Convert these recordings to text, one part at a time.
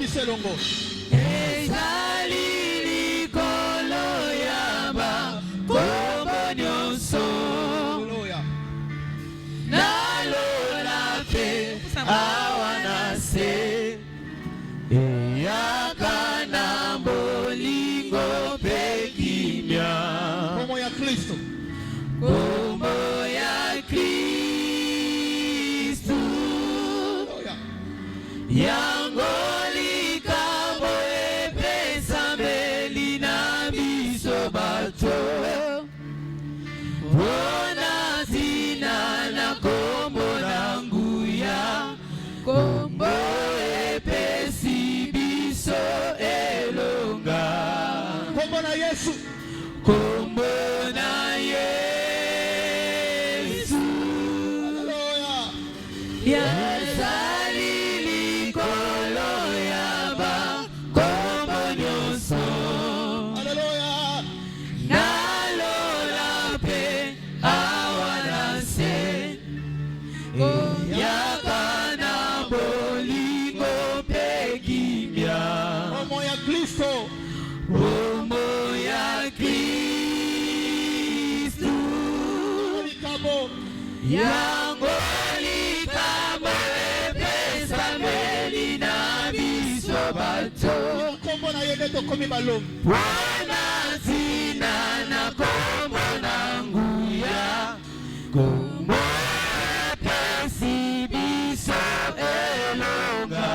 biselongo. Ezali likolo yaba kombo nyonso. Nalola pe awanase. Eyaka na bolingo pe kimia. Kombo ya Kristo. Kombo ya Kristo. Yango likambo epesa mbeli na biso bato. Bona zina na kombo na nguya. Kombo epesi biso elonga. Kombo na Yesu. Kombo na Yesu. Yazali likolo yaba kombo nyonso. Nalola pe awanase. Eyaka na bolingo pe kimia. Kombo ya Kristo. Kombo ya Kristo. Yango likambo epesa mbeli na biso bato. Kombo na yede tokomi balongo. Wana zina na kombo na nguya. Kombo epesi biso elonga.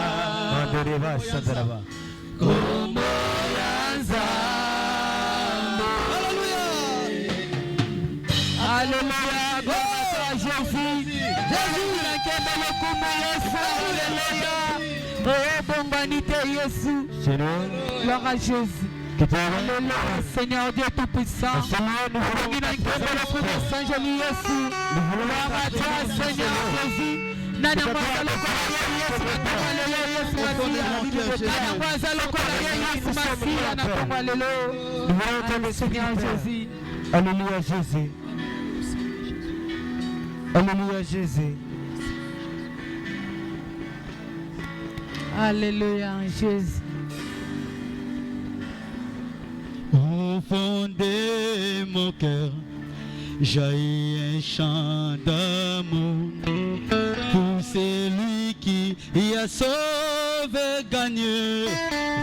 Kombo ya Nzambe. Alléluia. Jésus, nakenda lokumu Yesu, alléluia. Bonganité Yesu. Gloire à Jésus. Alléluia. Seigneur Dieu Tout-Puissant. Saint-Joli Yesu. Gloire à toi, Seigneur Jésus. Nana mwaza lokola Yesu natonga lelo Yesu Masia. Nana mwaza lokola Yesu Masia natonga lelo. Seigneur Jésus. Alléluia Jésus. Alléluia Jésus. Alléluia Jésus. Au fond de mon cœur, jaillit un chant d'amour pour celui qui a sauvé, gagné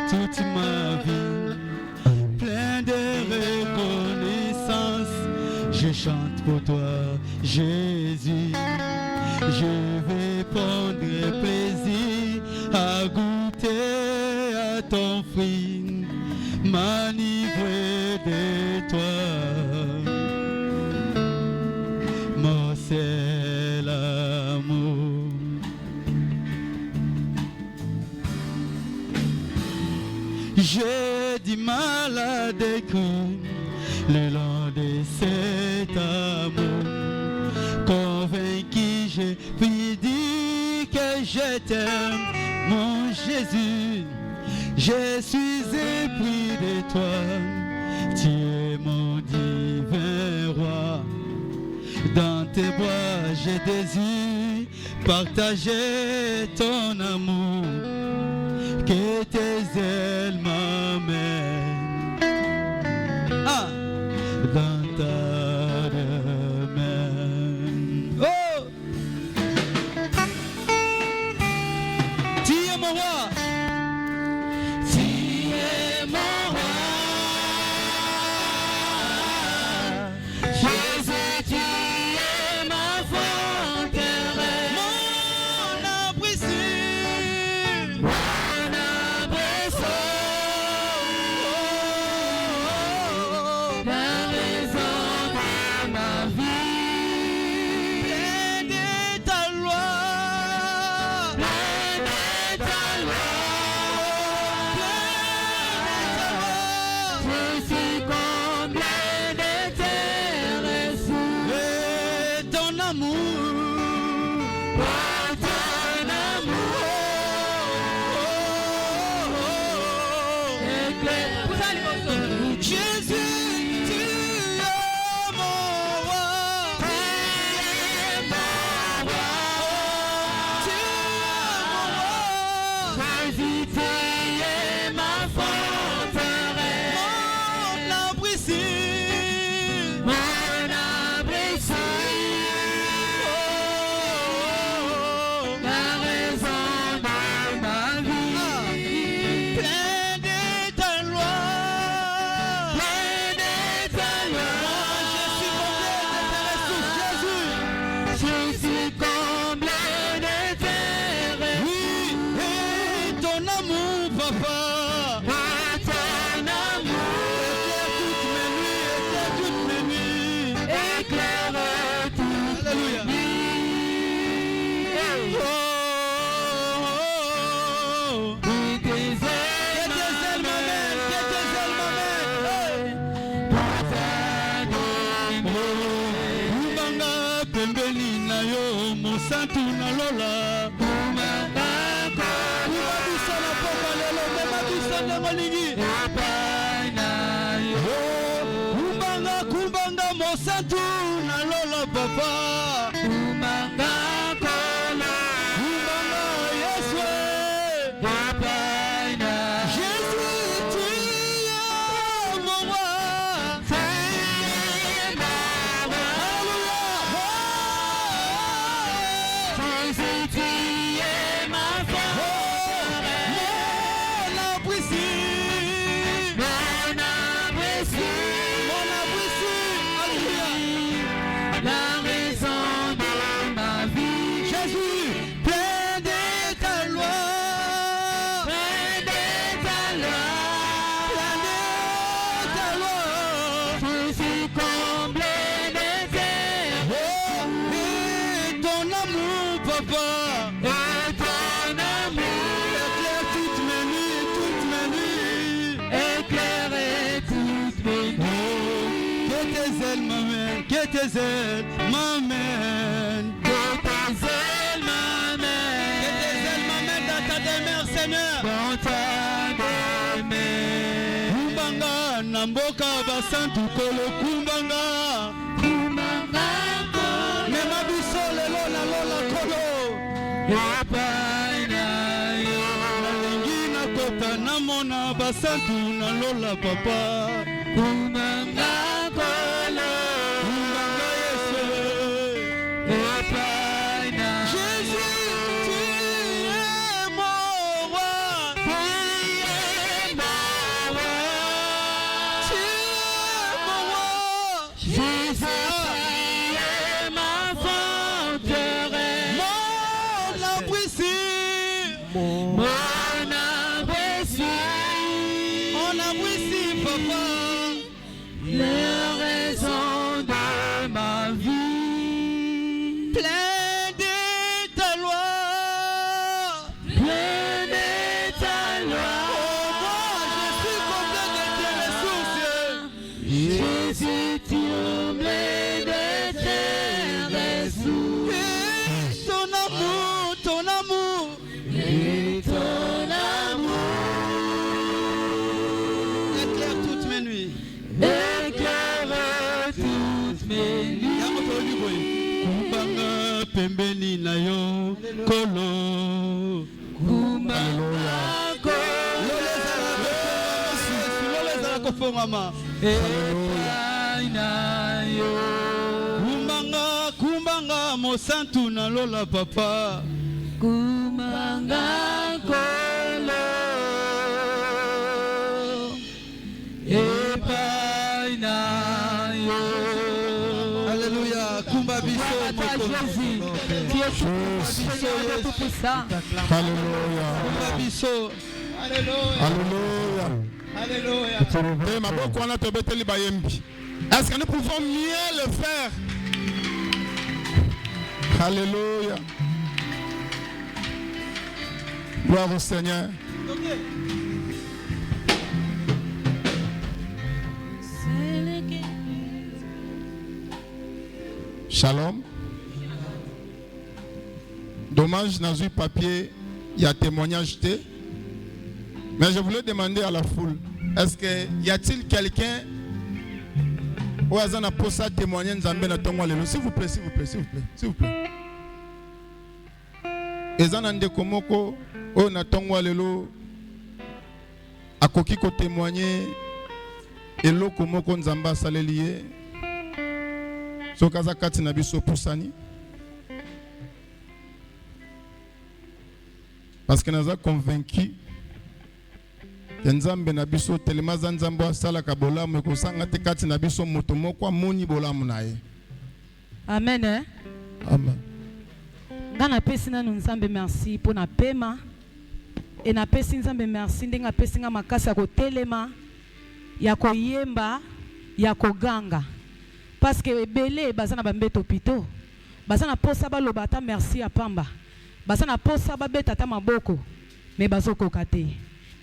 toute ma vie. Plein de reconnaissance, je chante pour toi, Jésus. Je vais prendre plaisir à goûter à ton fruit, m'enivrer de toi. Mon seul amour. J'ai du mal à décrire le long de cet amour. Convaincu, je puis dire que je t'aime, mon Jésus. Je suis épris de toi. Tu es mon divin roi. Dans tes bras, je désire partager ton amour. Que tes ailes m'amènent dans ta main. Oh! Tu es mon roi. Tu es mon roi. Jésus, tu es ma forteresse. Mon abri sûr. Mon abri sûr. La maison de ma vie. Plein de ta loi. Plein de ta loi. Je suis comblé de tes ressources. Et ton amour. Oh, ton amour. Éclaire. Jésus, tu es mon roi. Tu es mon roi. Tu es mon roi. Jésus, tu es amour, papa. Et ton amour Éclaire toutes mes nuits, éclaire toutes Alléluia. mes nuits. Oh, oh, oh. Que tes ailes m'amènent, que tes ailes m'amènent. pour t'animer. Kumbanga pembeni na yo, mosantu na lola. Kumbanga mosantu na lola papa. Kumbanga Yesu. Jésus, tu es mon roi. Jésus, tu es ma force. Mon abri ici. Mon abri ici. Alléluia. La raison de ma vie. Jésus, plein de ta loi. Plein de ta loi. Plein de ta loi. Je suis comblé de terre. Et ton amour, papa. Et ton amour Éclaire toutes mes nuits, toutes mes nuits. éclairait toutes mes nuits. Que tes ailes m'amènent, que tes ailes m'amènent. Que tes ailes Que m'amènent tes ailes m'amènent dans ta demeure, Seigneur. dans ta demeure. Kumbanga na mboka basantu kolo kumbanga. Mema biso lelo na lola kolo. Epai na yo. Nalingi nakota namona basantu na lola papa. Kumanga kolo. Kumbanga Yesu. Epai na Jésus, tu es mon roi. Tu es mon roi. Jésus, tu es ma forteresse. Mon abri ici. Mon abri ici. Mon abri ici, papa. La raison de ma vie. Plein de ta loi. Plein de ta loi. Moi, je suis complet de tes ressources. Jésus, tu es de tes ressources. Et ton amour, ton amour. Et ton amour Éclaire toutes mes nuits. éclaire toutes mes nuits. Yango tolobi boye. Kumbanga pembeni na yo kolo. Kumanga Loleza kofongama. epai na yo. Kumbanga mosantu na lola papa. Kumanga kolo epai na yo. Alléluia. Kumba biso Gloire à toi, Jésus, qui es Seigneur de tout puissant. Alléluia. Kumba biso. Alléluia. Alléluia. Alléluia. Et ma bonne qu'on a tobeteli bayembi. Est-ce que nous pouvons mieux le faire? Alléluia. Gloire au Seigneur. Shalom. Dommage, dans un papier, il y a témoignage. Mais je voulais demander à la foule, est-ce que y a-t-il quelqu'un où il y a un témoigner s'il vous plaît, s'il vous plaît, s'il vous plaît, s'il vous plaît. Ezanande komoko o na tongwa lelo akoki ko témoigner eloko moko nzamba saleliye sokaza kati na biso pusani parce que naza convaincu nzambe na biso telema za nzambe asalaka bolamu ekosanga te kati na biso moto moko amoni bolamu na ye. Amen. Eh? Amen. Ngana pesi na nzambe merci pour na pema Et na pesi nzambe merci ndenga pesi nga makasi ya kotelema ya koyemba ya koganga parce que ebele baza na bambeto pito baza na posa baloba ata merci ya pamba baza na posa babeta ata maboko me bazokoka te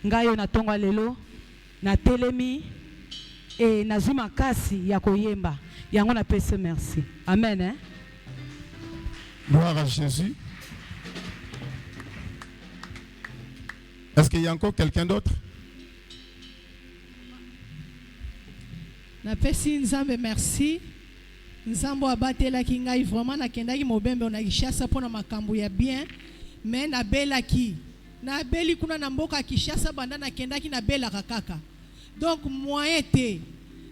ngai oyo na ntongo lelo na telemi e nazwi makasi ya koyemba yango na pesi merci amen hein? Gloire à Jésus. Est-ce qu'il y a encore quelqu'un d'autre? Na pesi nzambe merci. Nzambo abatelaki ngai vraiment nakendaki mobembe na Kishasa pona makambo ya bien mais na belaki na beli kuna na mboka Kishasa banda nakendaki na belaka kaka donc moyen te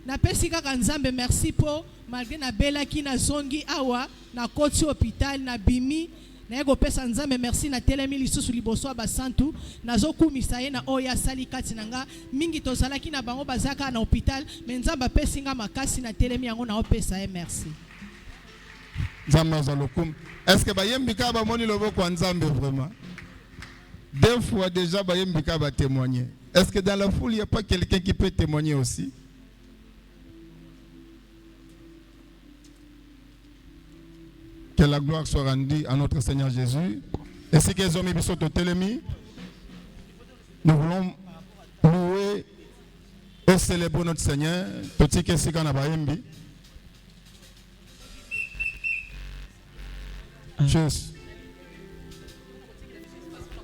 na pesi kaka nzambe merci po malgré na belaki na zongi awa na koti hôpital na bimi na ego pesa nzambe merci na telemi lisusu liboso ba santu nazokumisa ye na oya sali kati nanga mingi tozalaki na bango bazaka na hôpital mais nzamba pesi nga makasi na telemi yango na opesa ye merci Nzamba zalokum. Est-ce que bayembika ba moni loboko wa nzambe vraiment? Deux fois déjà bayembika ba témoigner. Est-ce que dans la foule il n'y a pas quelqu'un qui peut témoigner aussi? Que la gloire soit rendue à notre Seigneur Jésus. Et si les hommes sont au télémi, nous voulons louer et célébrer notre Seigneur. Tout ce qui est ici dans la Bayembi. Jésus.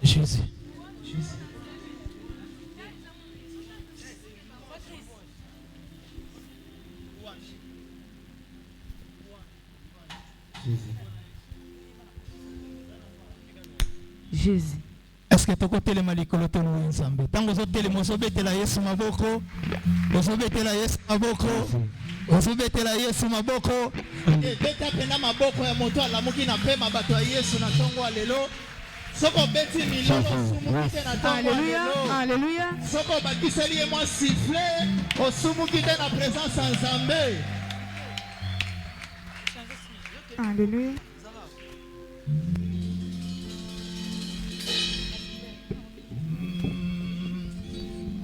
Jésus. Jésus. Est-ce que tu as été malikolo to no nzambe? Tango zo tele mozo betela Yesu maboko. Ozo betela Yesu maboko. Ozo betela Yesu maboko. Beta pena maboko ya moto alamuki na pema bato ya Yesu na tongo lelo. Soko beti milolo sumuki na tongo lelo. Alléluia. Soko bakiseli ye moi siffler osumuki na présence en Nzambe. Alléluia.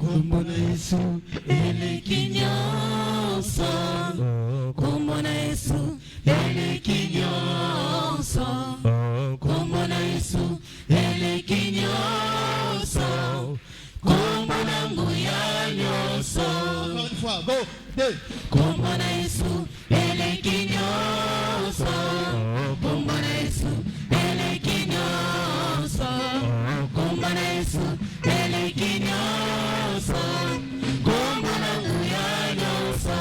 Kombo na Yesu eleki nyonso. Kombo na Yesu eleki nyonso. Kombo na Yesu eleki nyonso. Kombo na nguya nyonso. Encore une fois, go, deux. Kombo na Yesu eleki nyonso. Kombo na Yesu eleki nyonso. Kombo na Yesu eleki nyonso. Kombo na nguya nyonso.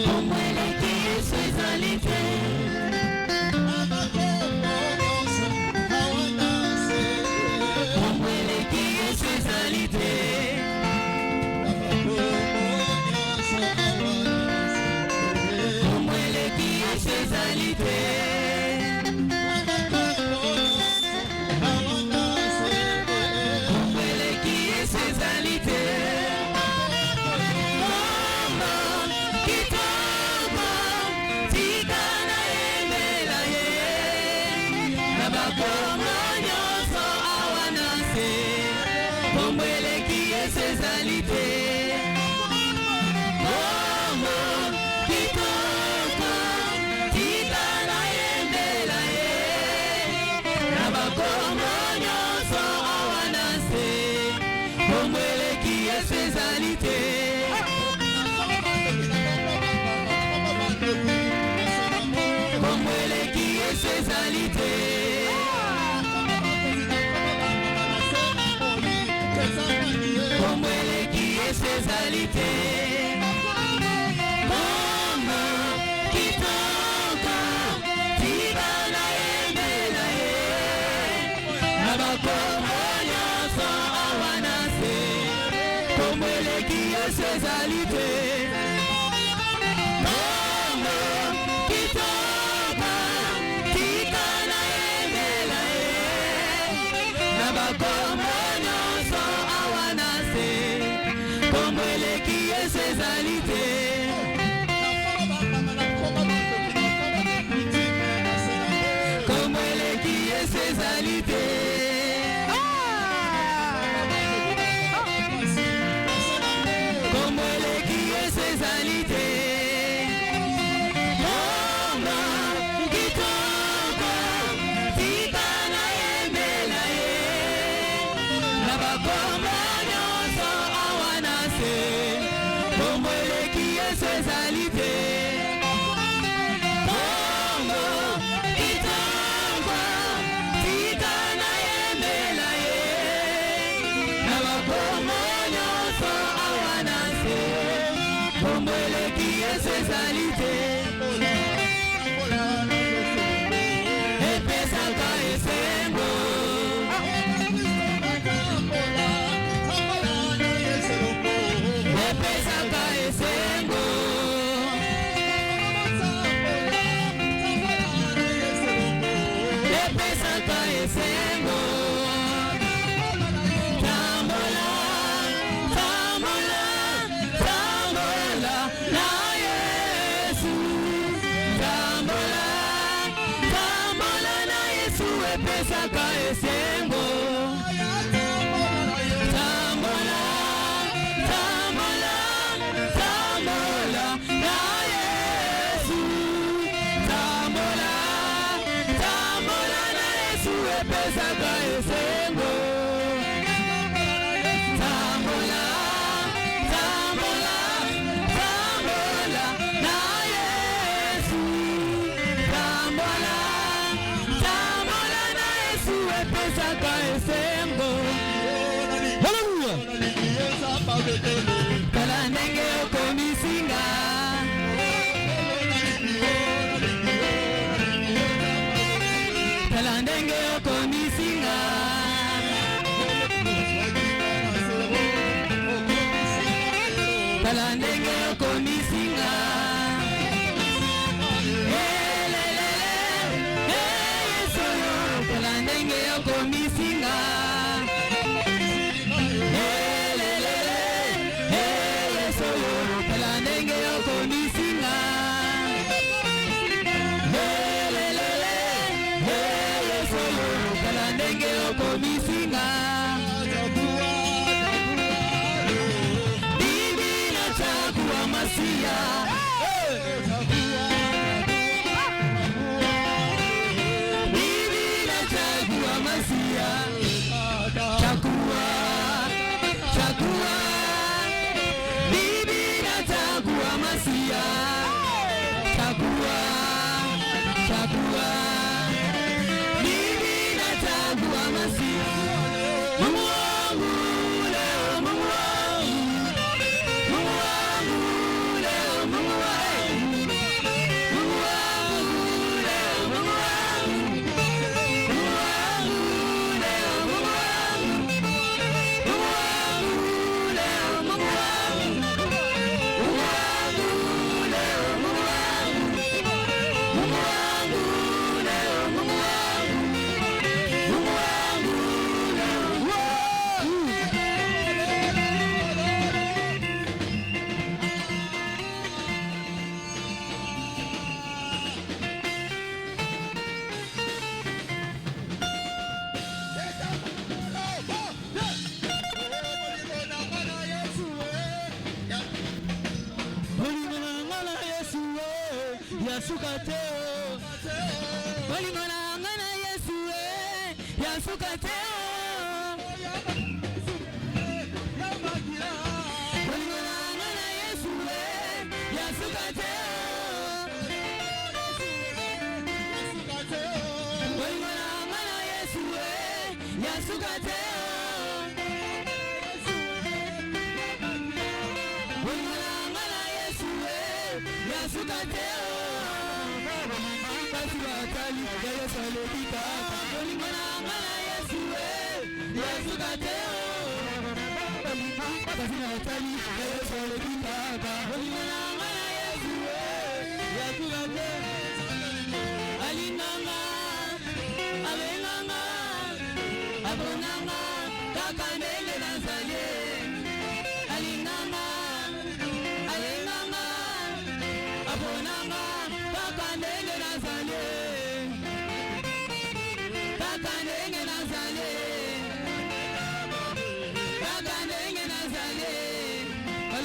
Kombo eleki Yesu ezali te. Kombo eleki Yesu ezali te. Kombo eleki Yesu ezali te. Kombo eleki Yesu ezali te. Kombo kitoko tika na yembela ye. Na bakombo nyonso awa na se. Kombo eleki Yesu ezali te. Kombo kitoko tika na yembela ye. Na bakombo nyonso awa na se. Kombo eleki Yesu ezali te. Kombo eleki Yesu ezali te. Kombo eleki Yesu ezali te. Kombo kitoko tika na yembela ye. Na bakombo nyonso awa na se. Kombo eleki Yesu ezali te. Kombo kitoko tika na yembela ye. Na bakombo nyonso awa na se. Kombo eleki Yesu Yesu ezali te. Kombo eleki Yesu ezali te. Kombo kitoko tika na yembela ye. Na bakombo nyonso awa na se. Kombo eleki Yesu ezali te.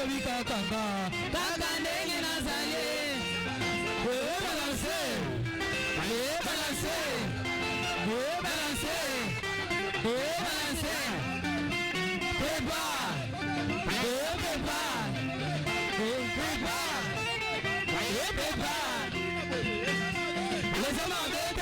nalobi kakanga kaka ndenge nazali balance balance balance balance peba peba peba peba les hommes embêtés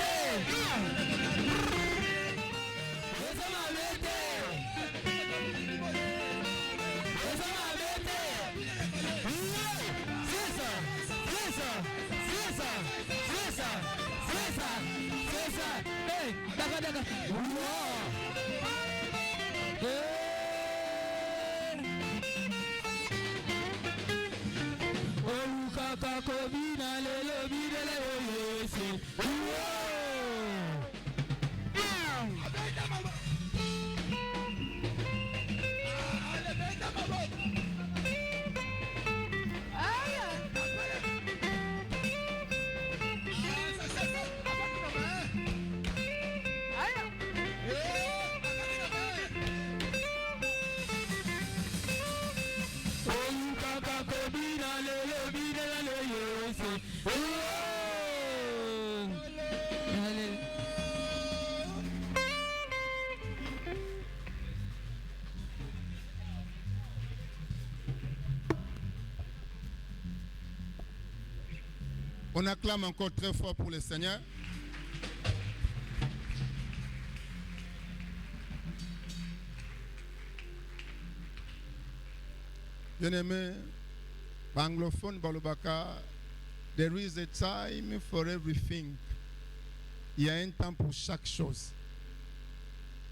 On acclame encore très fort pour le Seigneur. Bien-aimé, anglophone balobaka, there is a time for everything. Il y a un temps pour chaque chose.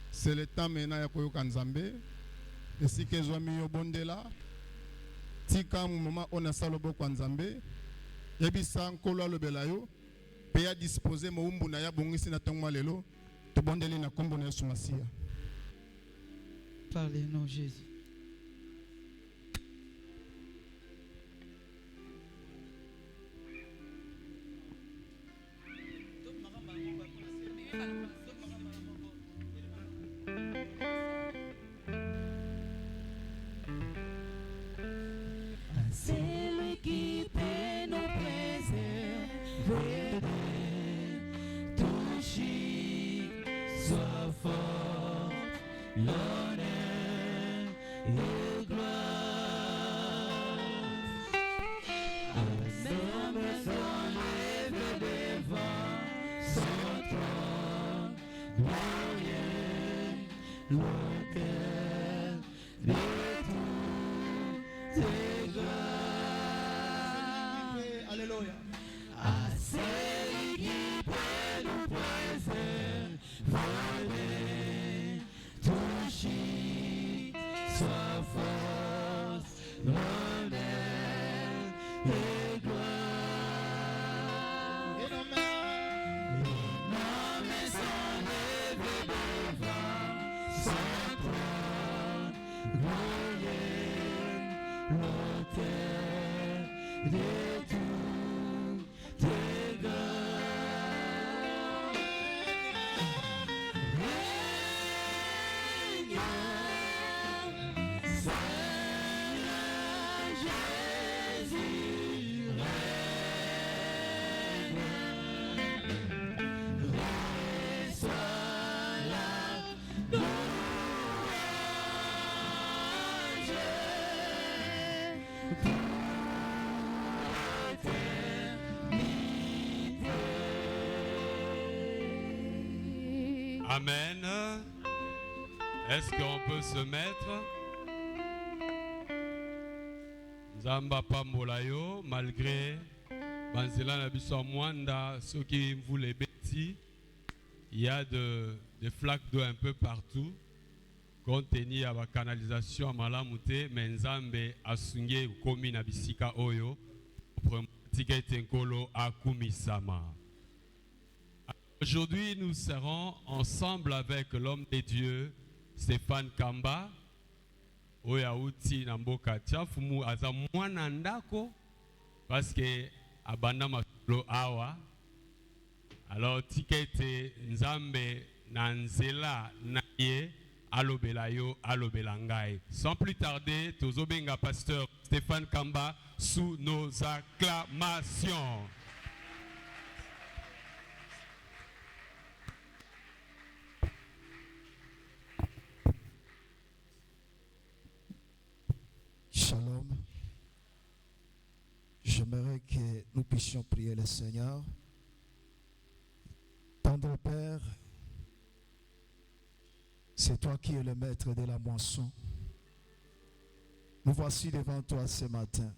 C'est le temps maintenant ya koyoka Nzambe. Et si que zoami yo bondela, tika moment on a salobo kwa Nzambe. Yebisa nkolo lobela yo pe ya disposer mo umbu na ya bongisi na tongwa lelo to bondeli na kombo na Yesu Masia. Parlez-nous Jésus. Alléluia. Amen. Est-ce qu'on peut se mettre? Nzamba pambolayo malgré banzela na biso mwanda ceux qui voulaient bêtis, il y a des flaques d'eau un peu partout. Compte tenu à la canalisation à Malamute, mais Nzambe asunge komi na bisika oyo pratika tenkolo akumisama. Aujourd'hui, nous serons ensemble avec l'homme de Dieu, Stéphane Kamba. Oyauti Namboka Tiafumu aza mwana ndako parce que abanda masolo awa. Alors tikete Nzambe na nzela na ye alobela yo alobela ngai. Sans plus tarder, tozobenga pasteur Stéphane Kamba sous nos acclamations. Shalom. J'aimerais que nous puissions prier le Seigneur. Tendre Père, c'est toi qui es le maître de la moisson. Nous voici devant toi ce matin.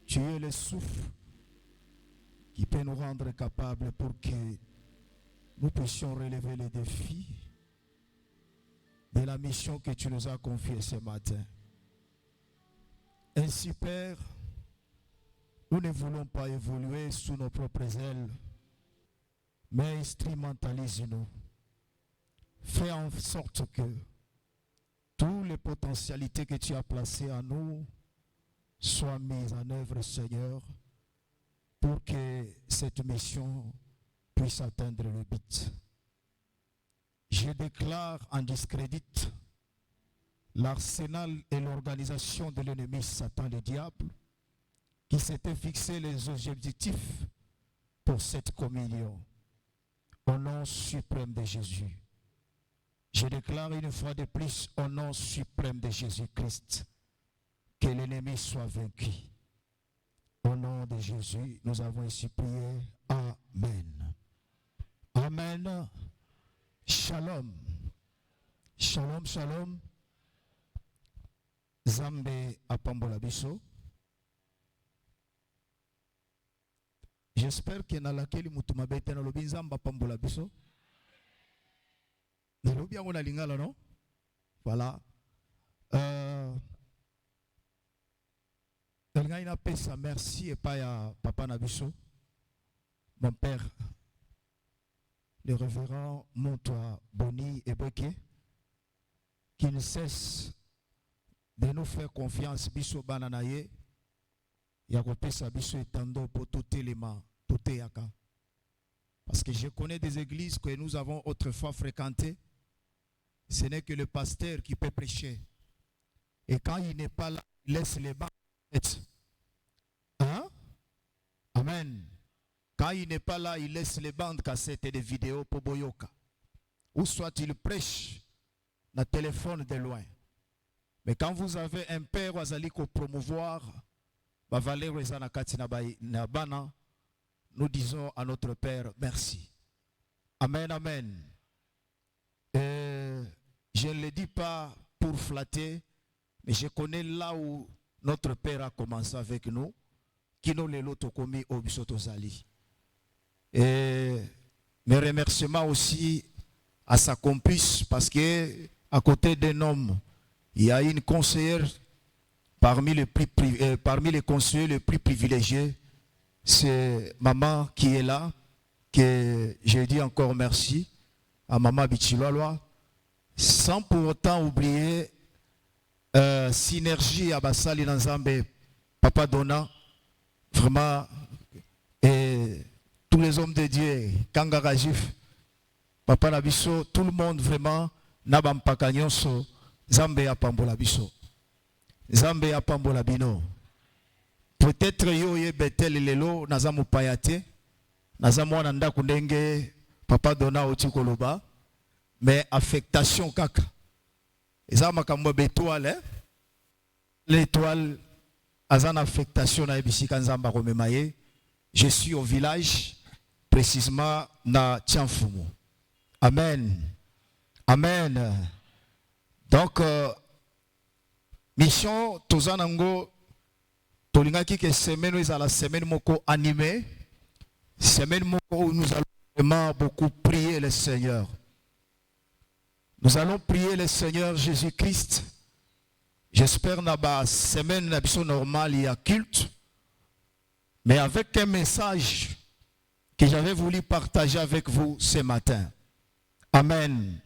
Tu es le souffle qui peut nous rendre capables pour que nous puissions relever les défis de la mission que tu nous as confiée ce matin. Ainsi, Père, nous ne voulons pas évoluer sous nos propres ailes, mais instrumentalise-nous. Fais en sorte que toutes les potentialités que tu as placées en nous soient mises en œuvre, Seigneur, pour que cette mission puisse atteindre le but. Je déclare en discrédit l'arsenal et l'organisation de l'ennemi Satan le diable qui s'était fixé les objectifs pour cette communion. Au nom suprême de Jésus. Je déclare une fois de plus au nom suprême de Jésus-Christ que l'ennemi soit vaincu. Au nom de Jésus, nous avons ainsi prié. Amen. Amen. Shalom. Shalom, shalom. Zambe apambola biso. J'espère que na lakeli mutu mabete na lobi nzamba apambola biso. Na lobi yango na lingala non? Voilà. Ngai na pesa merci et pas ya papa na biso. Mon père, le révérend Montois Boni Ebeke, qui ne cesse de nous faire confiance biso bananaye. Yakopesa biso etando pour tout élément, tout yaka. Parce que je connais des églises que nous avons autrefois fréquentées. Ce n'est que le pasteur qui peut prêcher. Et quand il n'est pas là, il laisse les bancs. Hein? Amen. Quand il n'est pas là, il laisse les bandes cassettes et des vidéos pour Boyoka. Ou soit il prêche dans le téléphone de loin. Mais quand vous avez un père Wazali ko promouvoir, nous disons à notre Père merci. Amen, amen. Je ne le dis pas pour flatter, mais je connais là où notre Père a commencé avec nous, qui nous les loto commis au Bissotozali. Et mes remerciements aussi à sa complice, parce que à côté d'un homme, il y a une conseillère parmi les conseillers les plus privilégiés. C'est maman qui est là, que je dis encore merci à maman Bichiloloa, sans pour autant oublier Synergie à Bassali Nanzambe, Papa Dona, vraiment, et tous les hommes de Dieu, Kanga Rajif, Papa Nabiso, tout le monde vraiment, Nabam Pakanyonso, Zambe Apambola Biso, Zambe Apambola Bino. Peut-être yo ye betel lelo nazamu payate, nazamu ananda kundenge, Papa Dona Otikoloba, mais affectation kaka. Ezama kambo bétoile, l'étoile, azan affectation na ebisika nzamba komemaye. Je suis au village, précisément na Tianfumu. Amen. Amen. Donc, mission Tozanango, Tolingaki que semaine est à la semaine moko animée, semaine moko où nous allons vraiment beaucoup prier le Seigneur. Nous allons prier le Seigneur Jésus-Christ. J'espère que la semaine normale, il y a culte. Mais avec un message que j'avais voulu partager avec vous ce matin. Amen.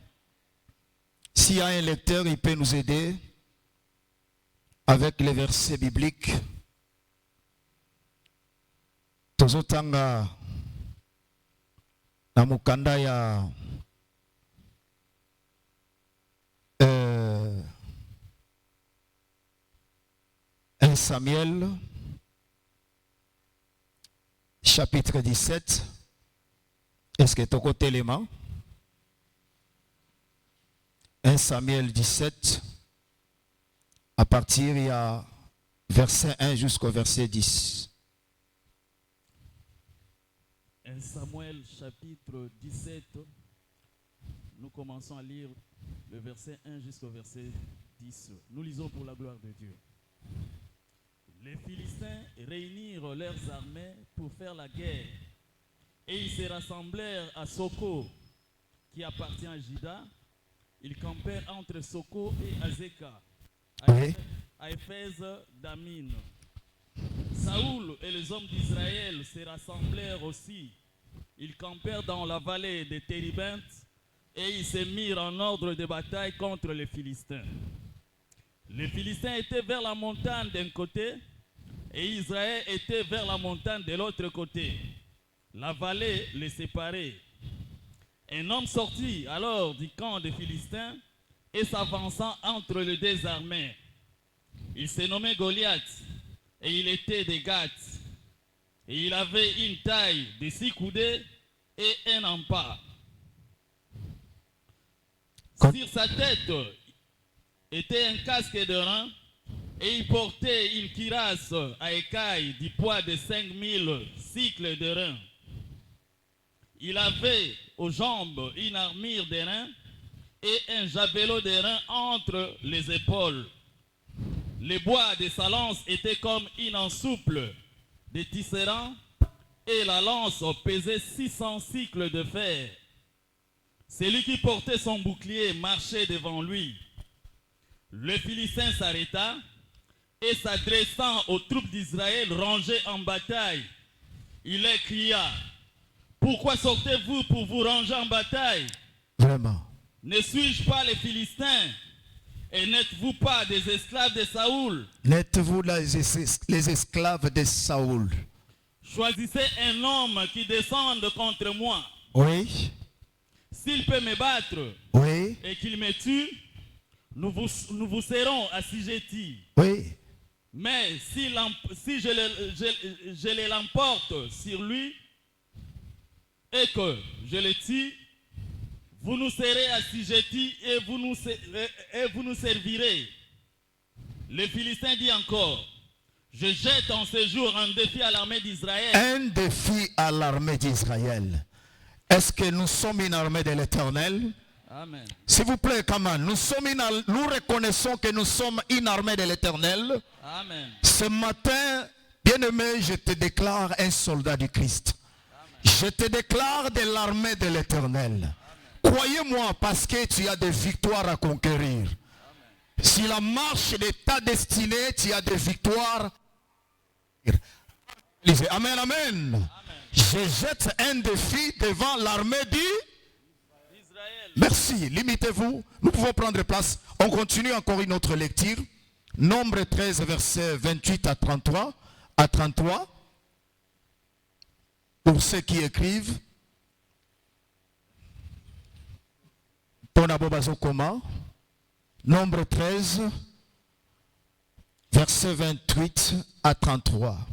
S'il y a un lecteur, il peut nous aider avec les versets bibliques. Tozotanga na mukanda ya Samuel, chapitre 17. Est-ce que tu as côté l'élément? 1 Samuel 17, à partir il y a verset 1 jusqu'au verset 10. 1 Samuel chapitre 17, nous commençons à lire le verset 1 jusqu'au verset 10. Nous lisons pour la gloire de Dieu. Les Philistins réunirent leurs armées pour faire la guerre et ils se rassemblèrent à Soko qui appartient à Juda. Ils campèrent entre Soko et Azeka, à Éphèse d'Amin. Saoul et les hommes d'Israël se rassemblèrent aussi. Ils campèrent dans la vallée de Téribent et ils se mirent en ordre de bataille contre les Philistins. Les Philistins étaient vers la montagne d'un côté et Israël était vers la montagne de l'autre côté. La vallée les séparait. Un homme sortit alors du camp des Philistins et s'avançant entre les deux armées. Il se nommait Goliath et il était de Gath. Et il avait une taille de 6 coudées et un empas. Sur sa tête était un casque de rein et il portait une cuirasse à écailles du poids de 5000 cycles de rein. Il avait aux jambes une armure de rein et un javelot de rein entre les épaules. Le bois de sa lance était comme une ensouple de tisserand et la lance pesait 600 cycles de fer. Celui qui portait son bouclier marchait devant lui. Le Philistin s'arrêta et s'adressant aux troupes d'Israël rangées en bataille, il leur cria: pourquoi sortez-vous pour vous ranger en bataille? Vraiment. Ne suis-je pas les Philistins? Et n'êtes-vous pas des esclaves de Saoul? N'êtes-vous les esclaves de Saoul? Choisissez un homme qui descende contre moi. Oui. S'il peut me battre, oui, et qu'il me tue, nous vous serons assujettis. Oui. Mais si je l'emporte sur lui et que je le tue, vous nous serez assujettis et vous nous servirez. Le Philistin dit encore: je jette en ce jour un défi à l'armée d'Israël. Un défi à l'armée d'Israël. Est-ce que nous sommes une armée de l'Éternel? Amen. S'il vous plaît, comment nous reconnaissons que nous sommes une armée de l'Éternel. Amen. Ce matin, bien-aimé, je te déclare un soldat du Christ. Amen. Je te déclare de l'armée de l'Éternel. Croyez-moi, parce que tu as des victoires à conquérir. Amen. Si la marche de ta destinée, tu as des victoires. Amen, amen. Amen. Je jette un défi devant l'armée d'Israël. Merci, limitez-vous. Nous pouvons prendre place. On continue encore une autre lecture. Nombre 13, versets 28 à 33. Pour ceux qui écrivent. Nombre 13, versets 28 à 33.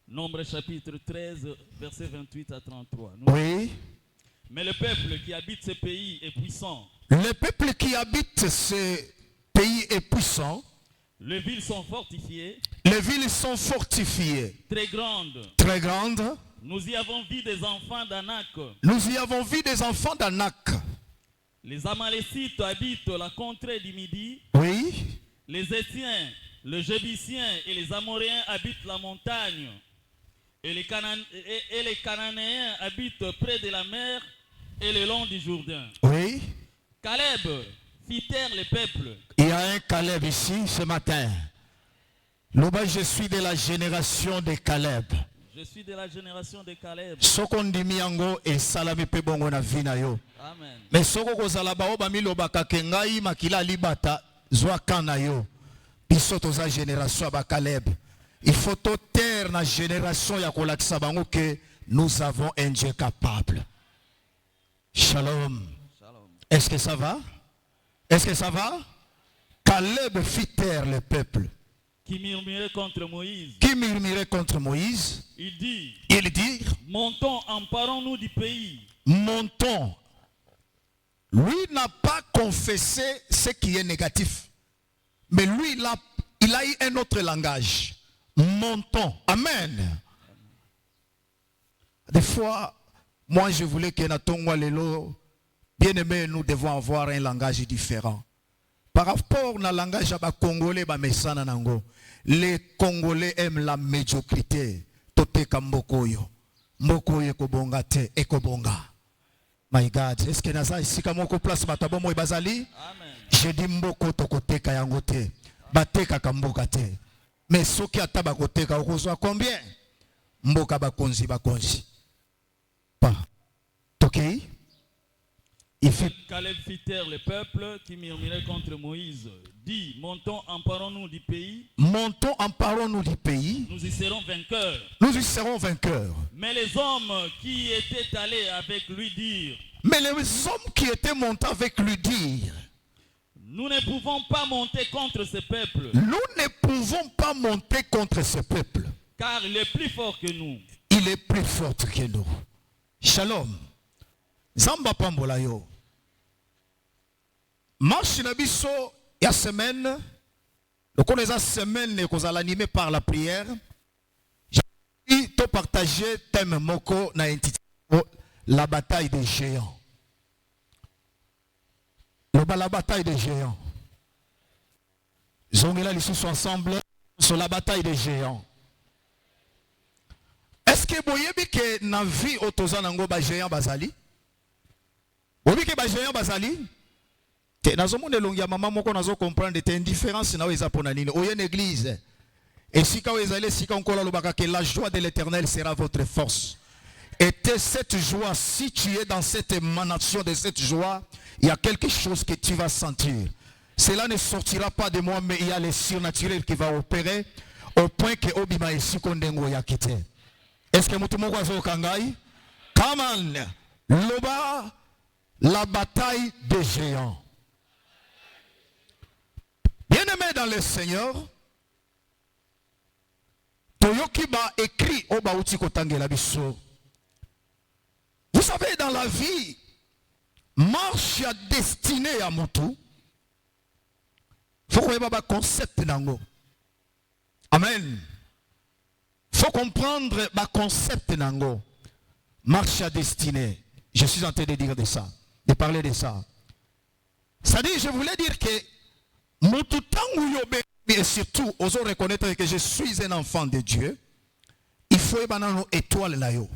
Nombre chapitre 13, versets 28 à 33. Oui. Mais le peuple qui habite ce pays est puissant. Le peuple qui habite ce pays est puissant. Les villes sont fortifiées. Les villes sont fortifiées. Très grandes. Très grandes. Nous y avons vu des enfants d'Anak. Nous y avons vu des enfants d'Anak. Les Amalécites habitent la contrée du Midi. Oui. Les Étiens, les Jébusiens et les Amoréens habitent la montagne. Et les Cananéens habitent près de la mer et le long du Jourdain. Oui. Caleb fit taire le peuple. Il y a un Caleb ici ce matin. Je suis de la génération de Caleb. Je suis de la génération de Caleb. Sokondimiango et salami pe bongo na vina yo. Amen. Mais soko kozala ba oba milobaka kengai makila libata zwa kana yo. Biso toza génération ba Caleb. Il faut taire la génération ya kolakisa bango que nous avons un Dieu capable. Shalom. Shalom. Est-ce que ça va? Est-ce que ça va? Caleb fit taire le peuple. qui murmurait contre Moïse. Qui murmurait contre Moïse. Il dit, montons, emparons-nous du pays. Montons. Lui n'a pas confessé ce qui est négatif. Mais lui, il a eu un autre langage. Montons. Amen. Des fois, moi je voulais que Natongwa Lelo, bien aimé, nous devons avoir un langage différent. Par rapport au langage à Congolais, les Congolais aiment la médiocrité. Tote kambokoyo. Mokoye kobongate ekobonga. My God, est-ce que naza ici comme on place batabo mo bazali? Je dis mboko tokoteka yangote. Bateka kambokate. Mais soki ataba koteka okozwa combien? Mboka bakonzi bakonzi. Pas. Tokei? Caleb fit taire le peuple qui murmurait contre Moïse. Dit, montons, emparons-nous du pays. Montons, emparons-nous du pays. Nous y serons vainqueurs. Nous y serons vainqueurs. Mais les hommes qui étaient allés avec lui dirent. Mais les hommes qui étaient montés avec lui dirent. Nous ne pouvons pas monter contre ce peuple. Nous ne pouvons pas monter contre ce peuple. Car il est plus fort que nous. Il est plus fort que nous. Shalom. Zamba pambola yo. Marche na biso ya semaine. Donc on les a semaine qu'on a animé par la prière. J'ai te partager thème moko na intitulé la bataille des géants. La bataille des géants. Zongela les sous ensemble sur la bataille des géants. Est-ce que boyebi que na vie otozanango ba géant bazali? Boyebi que ba géant bazali? Te nazomone longia mama moko nazo comprendre te indifférence na weza pona nini. Oye l'église. Et si ka wezale si ka onkola lobaka que la joie de l'Éternel sera votre force. Et cette joie, si tu es dans cette émanation de cette joie, il y a quelque chose que tu vas sentir. Cela ne sortira pas de moi, mais il y a le surnaturel qui va opérer au point que Obima est sukondengo yakite. Est-ce que mutu moko azo kangai? Come on. Loba, la bataille des géants. Bien-aimé dans le Seigneur, Toyokiba écrit Oba uti kotangela biso. Vous savez, dans la vie, marche à destinée à Moutou. Il faut qu'on ait un concept nango. Amen. Il faut comprendre le concept nango. Marche à destinée. Je suis en train de dire de ça, de parler de ça. C'est-à-dire, je voulais dire que Moutou tangu yobe, et surtout, osons reconnaître que je suis un enfant de Dieu. Il faut une étoile là yo.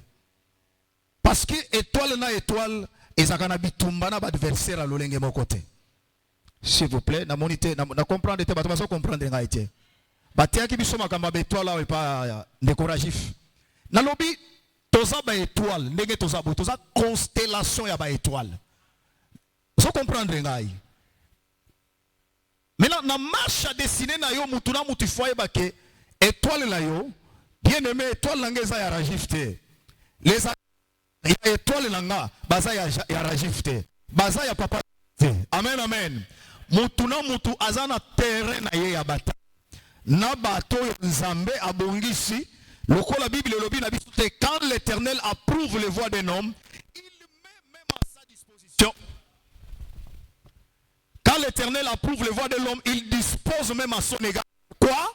Parce que étoile na étoile, ezakana bitumba na adversaire à l'olenge mon côté. S'il vous plaît, na monité, na comprendre te bato comprendre nga été. Batia ki biso makamba étoile là pas décoratif. Na lobi toza ba étoile, ndenge toza bo, toza constellation ya ba étoile. Vous comprendre nga yi. Maintenant na marche à dessiner na yo mutu na mutu foye ba ke étoile la yo, bien aimé étoile langeza ya rajifte. Les il y a étoile nanga baza ya rajifte baza ya papa amen amen mutu na mutu azana terrain na ye ya bata na bato nzambe abongisi lokola bible lobi na biso te quand l'Éternel approuve les voies d'un homme il met même à sa disposition. Quand l'Éternel approuve les voies de l'homme il dispose même à son égard. Quoi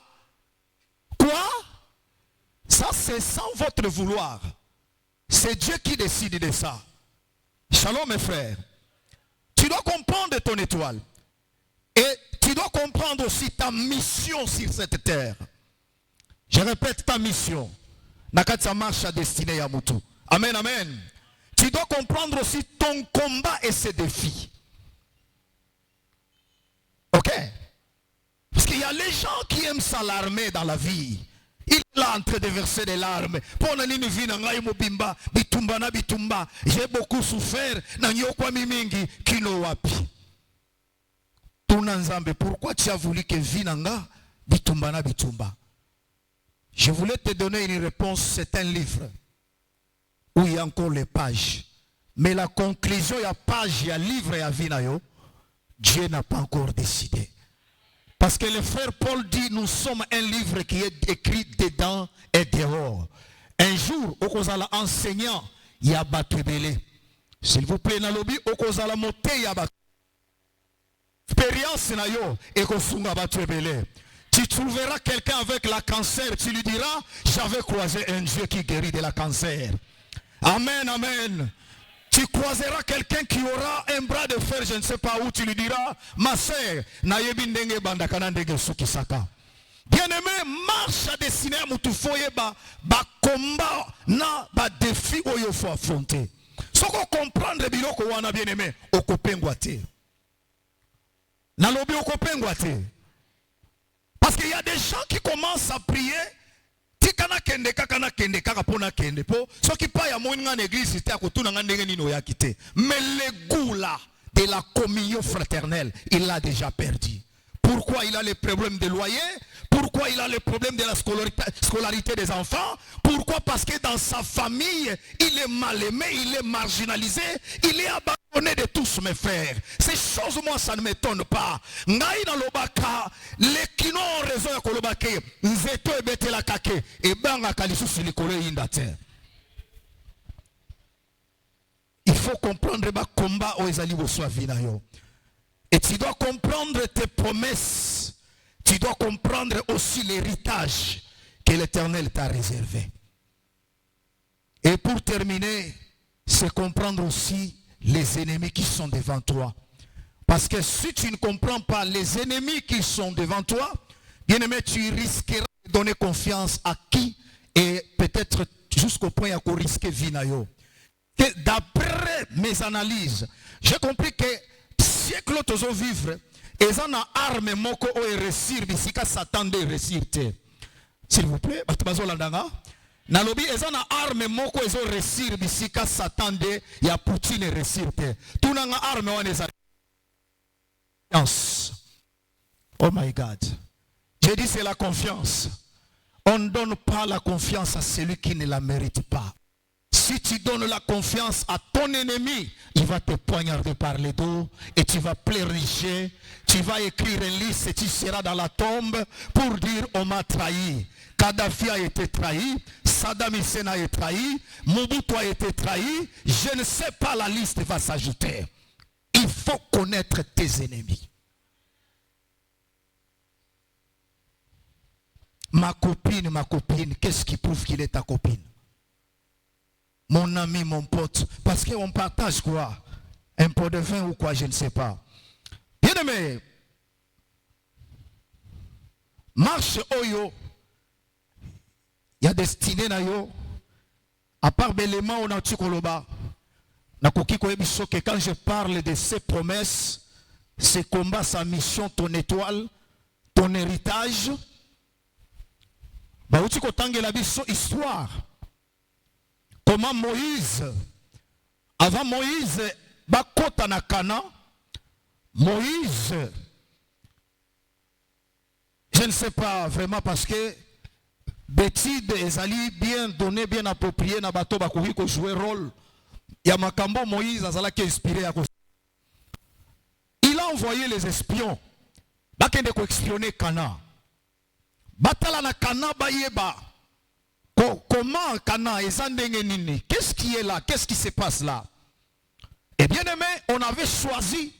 ça c'est sans votre vouloir. C'est Dieu qui décide de ça. Shalom mes frères. Tu dois comprendre ton étoile. Et tu dois comprendre aussi ta mission sur cette terre. Je répète ta mission. Nakatsa marche à destinée à Moutou. Amen, amen. Tu dois comprendre aussi ton combat et ses défis. Ok? Parce qu'il y a les gens qui aiment s'alarmer dans la vie. Il est là en train de verser des larmes. J'ai beaucoup souffert. Pourquoi tu as voulu que Vinanga bitumba bitumba? Je voulais te donner une réponse. C'est un livre où il y a encore les pages. Mais la conclusion, il y a page, il y a livre et il y a Vinayo. Dieu n'a pas encore décidé. Parce que le frère Paul dit, nous sommes un livre qui est écrit dedans et dehors. Un jour, au kozala enseignant, il y a batubélé. S'il vous plaît, nalobi, au kozala moté, il y a batubélé. Expérience na yo, et kosunga batubélé. Tu trouveras quelqu'un avec la cancer, tu lui diras, j'avais croisé un Dieu qui guérit de la cancer. Amen, amen. Tu croiseras quelqu'un qui aura un bras de fer, je ne sais pas où, tu lui diras, ma sœur, nayebi ndenge bandakana ndenge sukisaka. Bien-aimé, marche à destiner à Moutufoye, combat, na, défi, oyo faut affronter. Si on comprend le biloko wana bien-aimé, okopengwate. Nalobi okopengwate. Parce qu'il y a des gens qui commencent à prier. Tikana kende kakana kende kakapona kende po. Ce qui paye à mon église, c'était à côté de nino ya quitté. Mais le goût là de la communion fraternelle, il l'a déjà perdu. Pourquoi il a les problèmes de loyer? Pourquoi il a les problèmes de la scolarité des enfants? Pourquoi? Parce que dans sa famille, il est mal aimé, il est marginalisé, il est abandonné de tous mes frères. Ces choses, moi, ça ne m'étonne pas. Ngaïna lobaka, les qui n'ont raison à kolobake, nzeto ebete la kake, et banga kalisu silikole indate. Il faut comprendre le combat au ezali boswa vinayo. Et tu dois comprendre tes promesses. Tu dois comprendre aussi l'héritage que l'Éternel t'a réservé. Et pour terminer, c'est comprendre aussi les ennemis qui sont devant toi. Parce que si tu ne comprends pas les ennemis qui sont devant toi, bien aimé, tu risqueras de donner confiance à qui et peut-être jusqu'au point à risquer vinayo. D'après mes analyses, j'ai compris que siècle tozo vivre et en a arme moko o resir bisika Satan de resirte. S'il vous plaît, batubazolandanga. Nalobi et en a arme moko ezo resir bisika Satan de ya Poutine resirte. Tunanga arme wana eza confiance. Oh my God. J'ai dit c'est la confiance. On ne donne pas la confiance à celui qui ne la mérite pas. Si tu donnes la confiance à ton ennemi, il va te poignarder par le dos et tu vas pleurnicher. Tu vas écrire une liste et tu seras dans la tombe pour dire on m'a trahi. Kadhafi a été trahi, Saddam Hussein a été trahi, Mobutu a été trahi. Je ne sais pas, la liste va s'ajouter. Il faut connaître tes ennemis. Ma copine, qu'est-ce qui prouve qu'il est ta copine? Mon ami, mon pote, parce qu'on partage quoi? Un pot de vin ou quoi, je ne sais pas. Bien aimé, marche oyo, il y a destiné na yo, à part Belema on a tukoloba, na koki koyebiso que quand je parle de ces promesses, ces combats, sa mission, ton étoile, ton héritage, ba uti kotangela biso histoire. Comment Moïse, avant Moïse, bakota na Kana, Moïse, je ne sais pas vraiment parce que Bétide ezali bien donné, bien approprié, na bato bakoki ko jouer rôle. Ya makambo Moïse azala qui inspiré à cause. Il a envoyé les espions, bakende ko espionner Kana. Batala na Kana bayeba. Comment Kana et Zandengeni? Qu'est-ce qui est là? Qu'est-ce qui se passe là? Et bien aimé, on avait choisi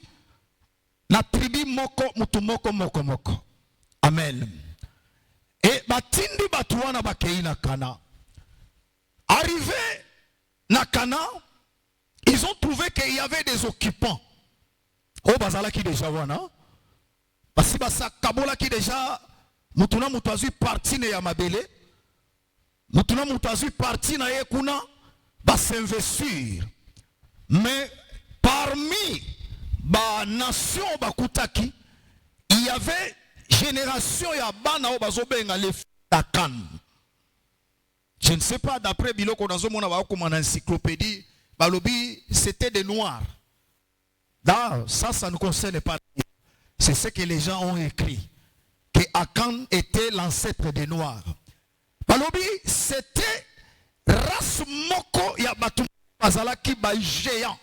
la tribu Moko, Mutumoko, Moko, Moko. Amen. Et Batindi Batuana Bakei na Kana. Arrivé na Kana, ils ont trouvé qu'il y avait des occupants. Oh, Bazala qui déjà wana. Parce que Basa Kabola qui déjà, Mutuna Mutazu parti ne Yamabele. Mutuna Mutazu parti na Yekuna, va s'investir. Mais parmi ba nation bakutaki, il y avait génération ya bana o bazobenga les Takan. Je ne sais pas, d'après biloko nazomona ba comme en encyclopédie, balobi c'était des noirs. Là, ça ne concerne pas. C'est ce que les gens ont écrit, que Akan était l'ancêtre des noirs. Balobi, c'était race moko ya batu bazalaki ba géant.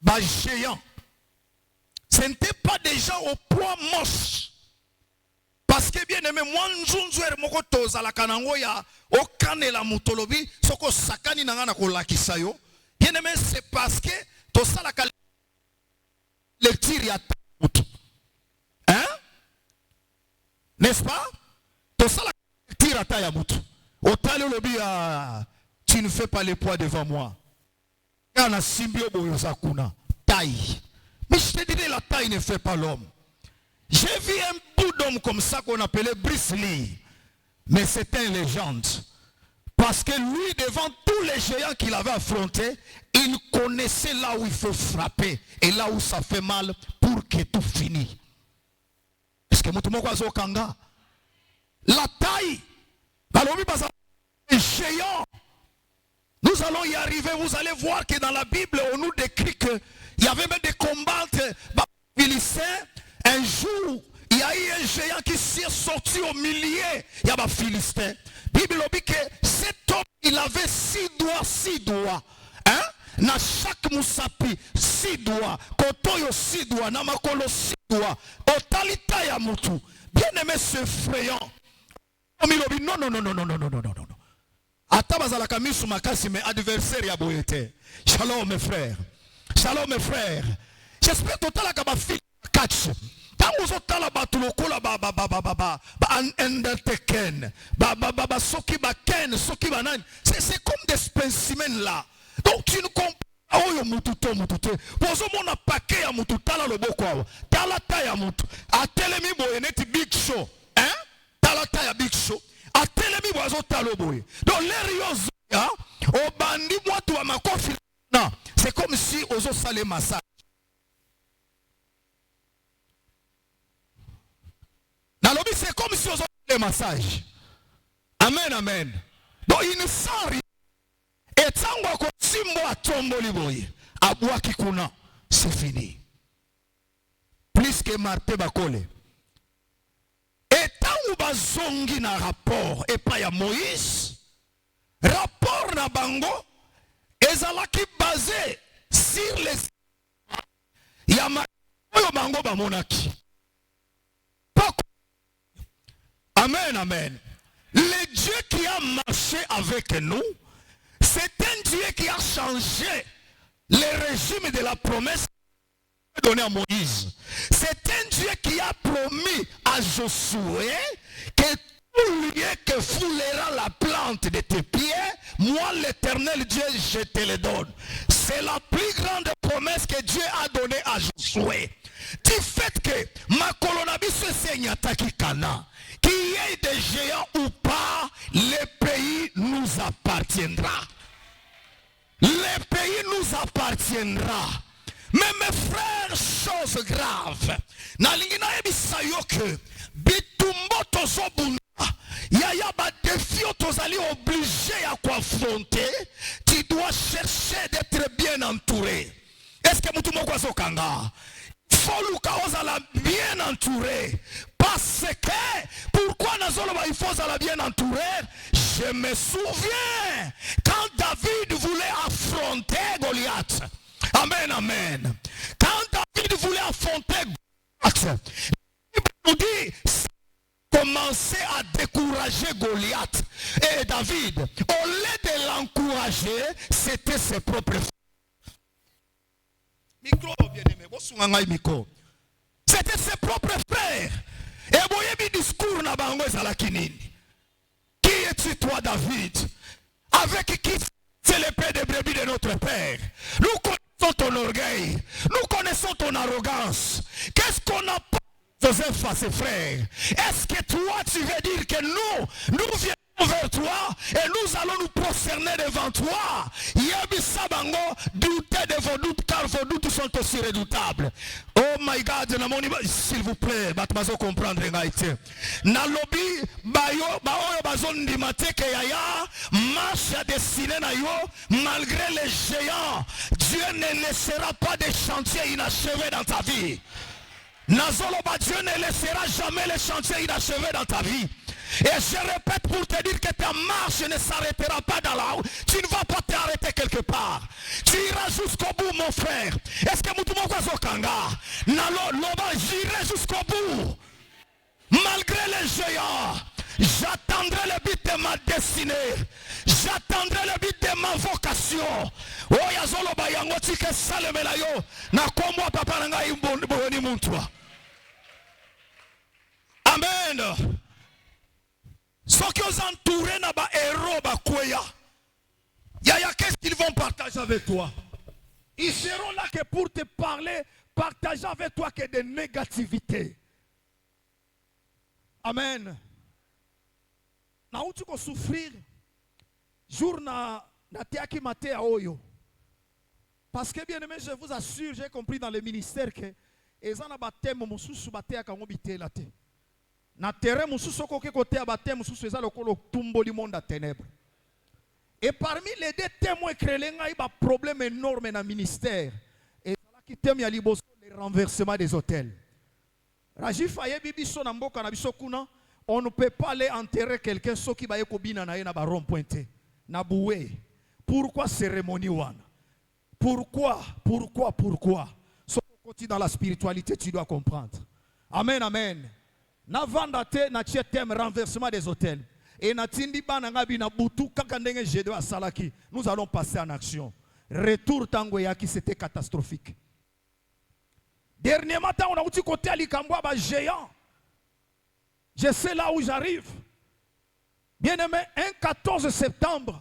Ba géant. ce n'était pas des gens au point moche. Parce que bien aimé, moi, nzunzuere moko tozala kanango ya okane la mutolobi, soko sakani nangana ko lakisayo. Bien aimé, c'est parce que tosala ka lecture ya mutu. Hein? N'est-ce pas? Tosala lecture ya ya mutu. Otale lobi ya tu ne fais pas le poids devant moi. Kana simbio boyo sakuna. Taille. Mais je te dirais, la taille ne fait pas l'homme. J'ai vu un bout d'homme comme ça qu'on appelait Bruce Lee. Mais c'était une légende. Parce que lui, devant tous les géants qu'il avait affrontés, il connaissait là où il faut frapper et là où ça fait mal pour que tout finisse. Est-ce que vous kanga? La taille, un géant. Nous allons y arriver, vous allez voir que dans la Bible, on nous décrit qu'il y avait même des combats philistins. Un jour, il y a eu un géant qui s'est sorti au milieu. Il y a des Philistins. La Bible dit que cet homme, il avait 6 doigts. Hein? Na chaque moussapi, 6 doigts. Kotoyo 6 doigts. Namakolo 6 doigts. Otalita ya mutu. Bien aimé, ce frayant. Non. Atabazalaka misu makasi, mais adversaire ya boyete. Shalom mes frères. Shalom mes frères. J'espère que total ka fil catch. Tango zotala batulokola undertaken. Soki ba ken, soki ba nan. C'est comme des spécimens là. Donc tu ne comprends pas oyo mututo. Pozo mona paquet ya mutu tala loboko awa. Tala ta ya mutu. Atelemi boye neti big show. Hein? Tala ta ya big show. Atelemi bozo talo boye. Donc l'eriozo ya obandi mwatu wa makofi. Non, c'est comme si ozo sale massage. C'est comme si on faisait le massage. Amen. Donc il ne sent rien. Et tant que simbo a tomboli boye, aboua kikuna, c'est fini. Plus que Martin Bakole. Et tant que bazongi na rapport, et pas ya Moïse, rapport na bango, ezalaki basé sur les yama bango ba monaki. Amen. Le Dieu qui a marché avec nous, c'est un Dieu qui a changé le régime de la promesse donnée à Moïse. C'est un Dieu qui a promis à Josué que tout lieu que foulera la plante de tes pieds, moi l'Éternel Dieu, je te le donne. C'est la plus grande promesse que Dieu a donnée à Josué. Du fait que ma colonabis se Kana, qu'il y ait des géants ou pas, le pays nous appartiendra. Le pays nous appartiendra. Mais mes frères, chose grave. Nalingina ebisayo que bitumbo tozobuna. Yaya ba défi tozali obligé à confronter. Tu dois chercher d'être bien entouré. Est-ce que mutumo kwa sokanga? Foluka ozala bien entouré. Parce que, pourquoi il faut la bien entouré? Je me souviens quand David voulait affronter Goliath. Amen. Quand David voulait affronter Goliath, il nous dit, commencer à décourager Goliath. Et David, au lieu de l'encourager, c'était ses propres frères. C'était ses propres frères. Et voyez discours na bango ezalaki nini? Qui es-tu toi David? Avec qui c'est l'épée de brebis de notre père? Nous connaissons ton orgueil. Nous connaissons ton arrogance. Qu'est-ce qu'on a pas Joseph à ses frères? Est-ce que toi tu veux dire que nous viendrons vers toi et nous allons nous prosterner devant toi? Yabisa bango, doutez de vos doutes car vos doutes sont aussi redoutables. Oh my God, s'il vous plaît, batmazo comprendre ngaite. Nalobi bayo bazon di mateke yaya marche à destiné na yo malgré les géants. Dieu ne laissera pas de chantier inachevé dans ta vie. Nazoloba, Dieu ne laissera jamais les chantiers inachevés dans ta vie. Et je répète pour te dire que ta marche ne s'arrêtera pas dans la route. Tu ne vas pas t'arrêter quelque part. Tu iras jusqu'au bout, mon frère. Est-ce que Moutoumoko Kanga? J'irai jusqu'au bout. Malgré les géants, j'attendrai le but de ma destinée. J'attendrai le but de ma vocation. Oh, yazolo bayango tike salemela yo. Na komwa papa nanga imboni muntwa. Amen. Ceux qui ont entouré na ba héros ba kweya. Yaya, qu'est-ce qu'ils vont partager avec toi? Ils seront là que pour te parler, partager avec toi que des négativités. Amen. Na uti ko souffrir jour na teaki mate a oyo. Parce que bien aimé, je vous assure, j'ai compris dans le ministère que ezana batemo mususu batea ka ngobite la te. Na terrain mususu ko ke côté batemo mususu eza lokolo tumboli monde à ténèbres. Et parmi les deux témoins crélenga iba problème énorme dans le ministère. Et là qui témoigne à liboso le renversement des hôtels. Rajif ayebi biso na mboka na biso kuna, on ne peut pas aller enterrer quelqu'un soki ba yekobina na ye na ba rond pointé na boué. Pourquoi cérémonie wana? Pourquoi? So côté dans la spiritualité, tu dois comprendre. Amen, amen. Na vandate na thème renversement des hôtels. Et na tindi bana ngabi na butu kaka ndenge jedo asalaki. Nous allons passer en action. Retour tango yaki, c'était catastrophique. Dernièrement, on a outil côté Alikambwa ba géant. Je sais là où j'arrive. Bien aimé, un 14 septembre,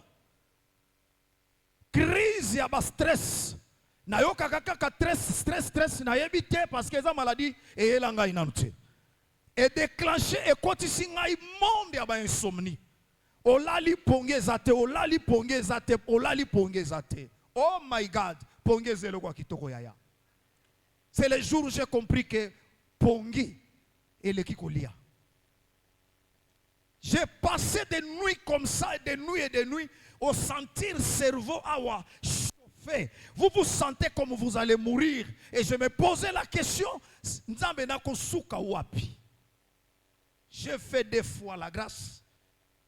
crise ya ba stress. Na yo kaka stress na yebite parce que ça maladie et elanga inanute. Et déclencher et continuer à monde ya ba insomnie. Olali pongezate, olali pongezate, olali pongezate. Oh my God, pongezelo kwa kitoko yaya. C'est le jour où j'ai compris que pongi et le kikolia. J'ai passé des nuits comme ça, des nuits, au sentir cerveau awa chauffé. Vous vous sentez comme vous allez mourir. Et je me posais la question, nzambe nako suka wapi? J'ai fait des fois la grâce.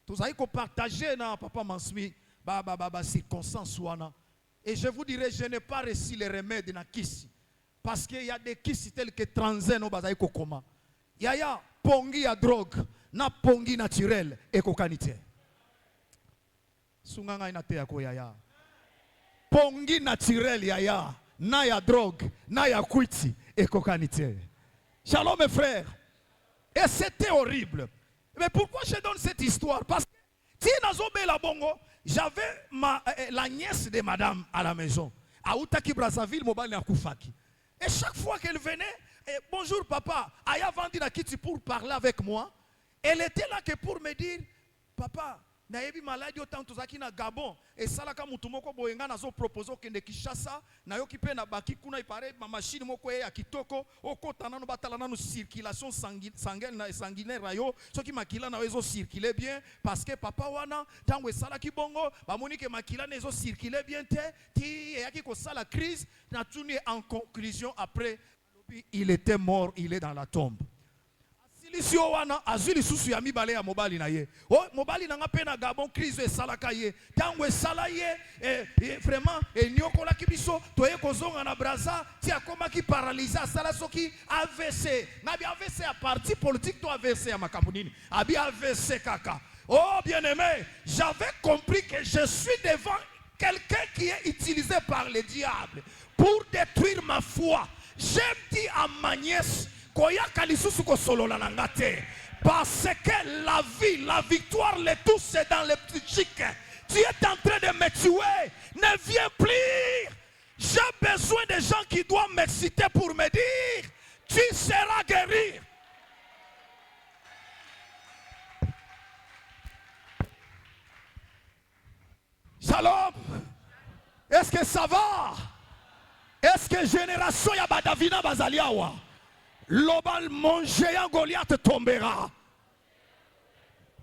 Tous avez partagé na papa Mansmi, circonstance wana. Et je vous dirais, je n'ai pas reçu les remèdes na kisi. Parce qu'il y a des kissi tels que transen au bazai kokoma. Il y a pongi à drogue, na pongi naturel et kokanité. Sunganga inate ya koyaya. Pongi naturel yaya, na ya drogue, na ya kwiti et kokanité. Shalom mes frères. Et c'était horrible. Mais pourquoi je donne cette histoire? Parce que si nazobe la bongo, j'avais la nièce de madame à la maison. À Outaki Brazzaville, mobile na Koufaki. Et chaque fois qu'elle venait, bonjour papa, Aya Vandi na kiti pour parler avec moi. Elle était là que pour me dire, papa, nayebi maladi autant tozaki na Gabon. Et salaka mutumoko boyenga nazo proposer kende Kinshasa, na yo kipe na baki kuna ipare ma machine moko ya kitoko, okota nano batala nano circulation sanguinaire rayo, soki makila na ezo circuler bien parce que papa wana tango esalaki bongo, ba monique makila na ezo circuler bien te, ti yaki ko sala crise, na tuni en conclusion après il était mort, il est dans la tombe. Silisio wana azuli susu ya mibale ya mobali na ye. Oh mobali na ngape na Gabon crise esalaka ye. Tango esala ye vraiment nyokola kibiso toye kozonga na Brazza ti akoma ki paralysé asala soki AVC. Nabi AVC à parti politique to AVC ya makambo Abi AVC kaka. Oh bien-aimé, j'avais compris que je suis devant quelqu'un qui est utilisé par le diable pour détruire ma foi. J'ai dit à ma nièce parce que la vie, la victoire, le tout c'est dans le psychique. Tu es en train de me tuer. Ne viens plus. J'ai besoin de gens qui doivent m'exciter pour me dire tu seras guéri. Shalom. Est-ce que ça va? Est-ce que génération ya Davina Bazaliawa? L'obal, mon géant Goliath tombera.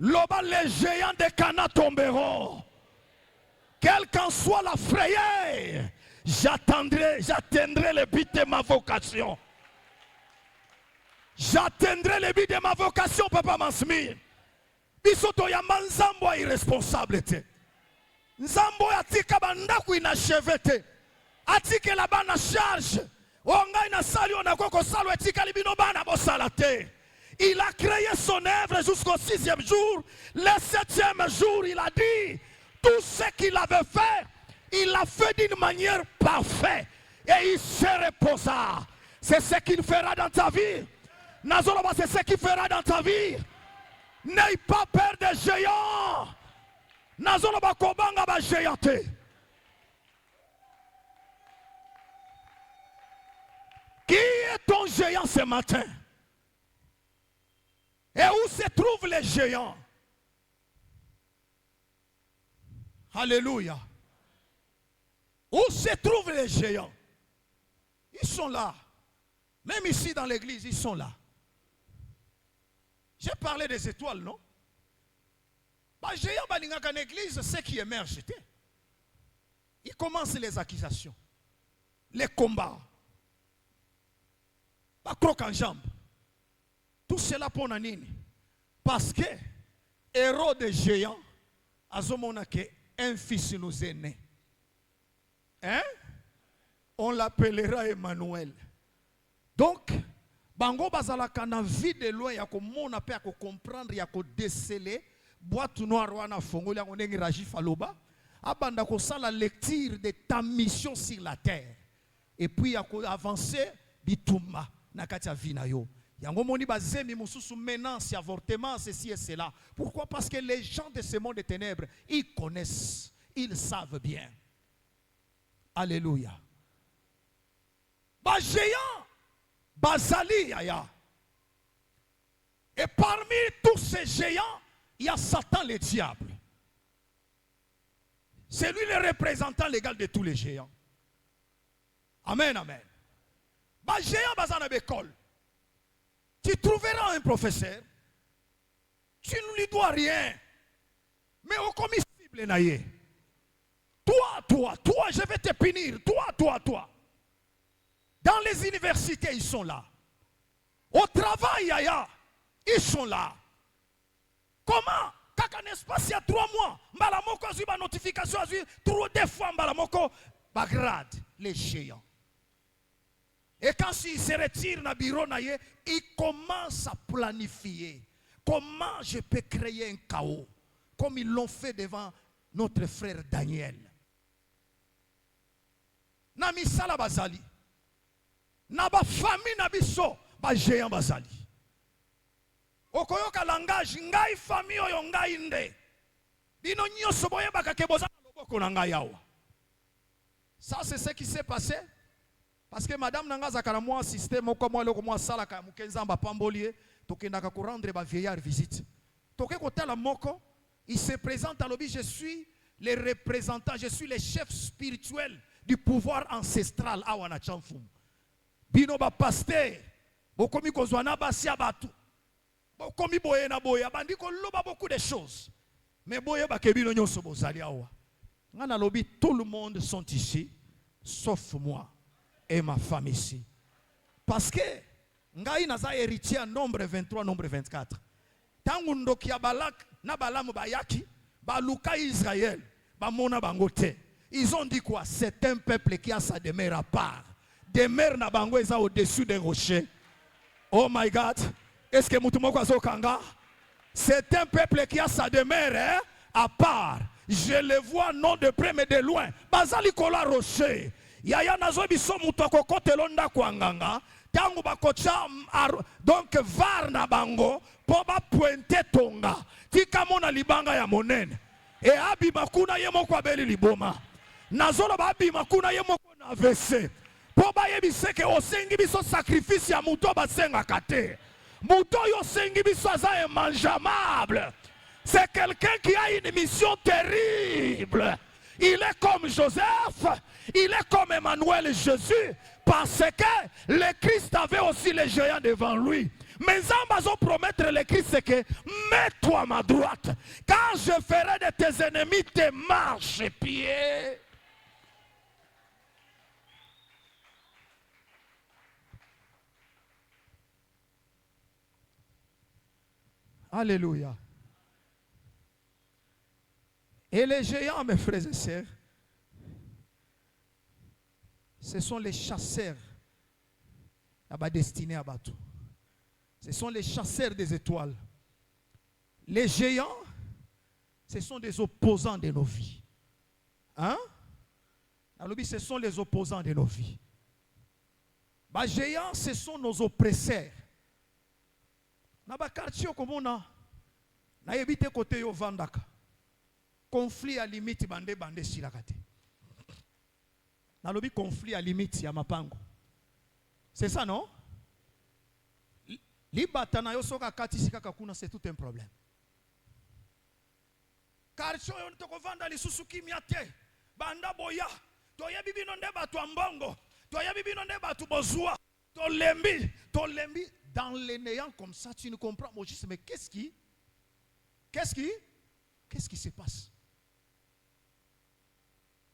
L'obal, les géants de Cana tomberont. Quelle qu'en soit la frayeur, j'atteindrai le but de ma vocation. J'atteindrai le but de ma vocation, papa Mansmi. biso toyamba nzambo irresponsable te. Nzambo atika bandaku inacheve te. Atikela bana charge. Ongai na sali onakoko salo etika libino bana bosala te. Il a créé son œuvre jusqu'au 6e jour. Le 7e jour, il a dit, tout ce qu'il avait fait, il l'a fait d'une manière parfaite. Et il se reposa. C'est ce qu'il fera dans ta vie. Nazoloba, c'est ce qu'il fera dans ta vie. N'aie pas peur des géants. Nazoloba kobanga ba géanté. Qui est ton géant ce matin? Et où se trouvent les géants? Alléluia. Où se trouvent les géants? Ils sont là. Même ici dans l'église, ils sont là. J'ai parlé des étoiles, non? Les géants dans l'église, c'est qui émerge. Ils commencent les accusations, les combats, la croque en jambe. Tout cela pour Nanini. Parce que, héros des géants, un fils nous est né. Hein? On l'appellera Emmanuel. Donc, bango bazalaka na vie de loin ya ko mona pe ya ko comprendre ya ko déceler boîte noire wana fongoli yango ndenge Rajif aloba abanda ko sala lecture de ta mission sur la terre et puis ya ko avancer bituma na kati ya vie na yo. Yango moni bazemi mususu menace, avortement, ceci et cela. Pourquoi? Parce que les gens de ce monde de ténèbres, ils connaissent, ils savent bien. Alléluia. Ba géant, bazali yaya. Et parmi tous ces géants, il y a Satan le diable. C'est lui le représentant légal de tous les géants. Amen, amen. Ba géant bazana bekol. Tu trouveras un professeur, tu ne lui dois rien, mais au commissible naïe. Toi, je vais te punir, toi. Dans les universités, ils sont là. Au travail, yaya, ils sont là. Comment? Kaka n'est-ce pas s'il y a 3 mois, Mbalamoko a eu ma notification, 2 fois Mbalamoko, bagrade les géants. Et quand il se retire dans le bureau, il commence à planifier. Comment je peux créer un chaos? Comme ils l'ont fait devant notre frère Daniel. Nami sala bazali. Naba famille nabiso ba géant bazali. Okoyoka langage ngai famille oyo ngai nde. Bino nyoso boye bakakeboza loboko na ngai yawa. Ça c'est ce qui s'est passé. Parce que madame nanga zakala moi système comme moi loko moi sala ka mukenzamba pambolier tokendaka ko rendre ba vieillard visite. Toke kotala moko, il se présente à l'objet, je suis le représentant, je suis le chef spirituel du pouvoir ancestral awana chamfum. Bino ba pasteur, bokomi kozwana basia batu. Bokomi boye na boye, bandi ko loba beaucoup de choses. Mais boye ba kebino nyoso bozali awa. Ngana lobi tout le monde sont ici sauf moi et ma femme ici. Parce que ngai naza héritier nombre 23, nombre 24. Tangu ndoki ya Balak na Balamu bayaki, baluka Israël, bamona bangote. Ils ont dit quoi? C'est un peuple qui a sa demeure à part. Demeure na bango eza au-dessus des rochers. Oh my God. Est-ce que mutumoko azokanga? C'est un peuple qui a sa demeure à part. Je le vois non de près mais de loin. Bazali kola rocher. Yaya nazo biso mutoko kote londa kwanganga. Tangu bakocha donc var na bango po ba pointe tonga. Tika mona libanga ya monene. E abi makuna ye moko abeli liboma. Nazolo ba abi makuna ye moko na AVC. Po ba yebi seke osengi biso sacrifice ya muto basenga kate. Muto yo sengi biso aza immangeable. C'est quelqu'un qui a une mission terrible. Il est comme Joseph, il est comme Emmanuel Jésus, parce que le Christ avait aussi les géants devant lui. Mais Zambazo promettre le Christ, c'est que mets-toi à ma droite, quand je ferai de tes ennemis tes marchepieds. Alléluia. Et les géants, mes frères et sœurs, ce sont les chasseurs destinés à battre. Ce sont les chasseurs des étoiles. Les géants, ce sont des opposants de nos vies. Hein? Ce sont les opposants de nos vies. Les géants, ce sont nos oppresseurs. Dans les quartiers comme on a, na yebite côté yo vandaka. Conflit à limite bande silakate. Na lobi conflit à limite ya mapango. C'est ça non? Libata na yo soka kati sikaka kuna c'est tout un problème. Quartier yo ntoko vanda lisusu kimia te. Banda boya. Toya bibi no nde batu ambongo. Toya bibi no nde batu bozua. Tolembi. Dans les néants comme ça, tu ne comprends pas. Mais qu'est-ce qui se passe?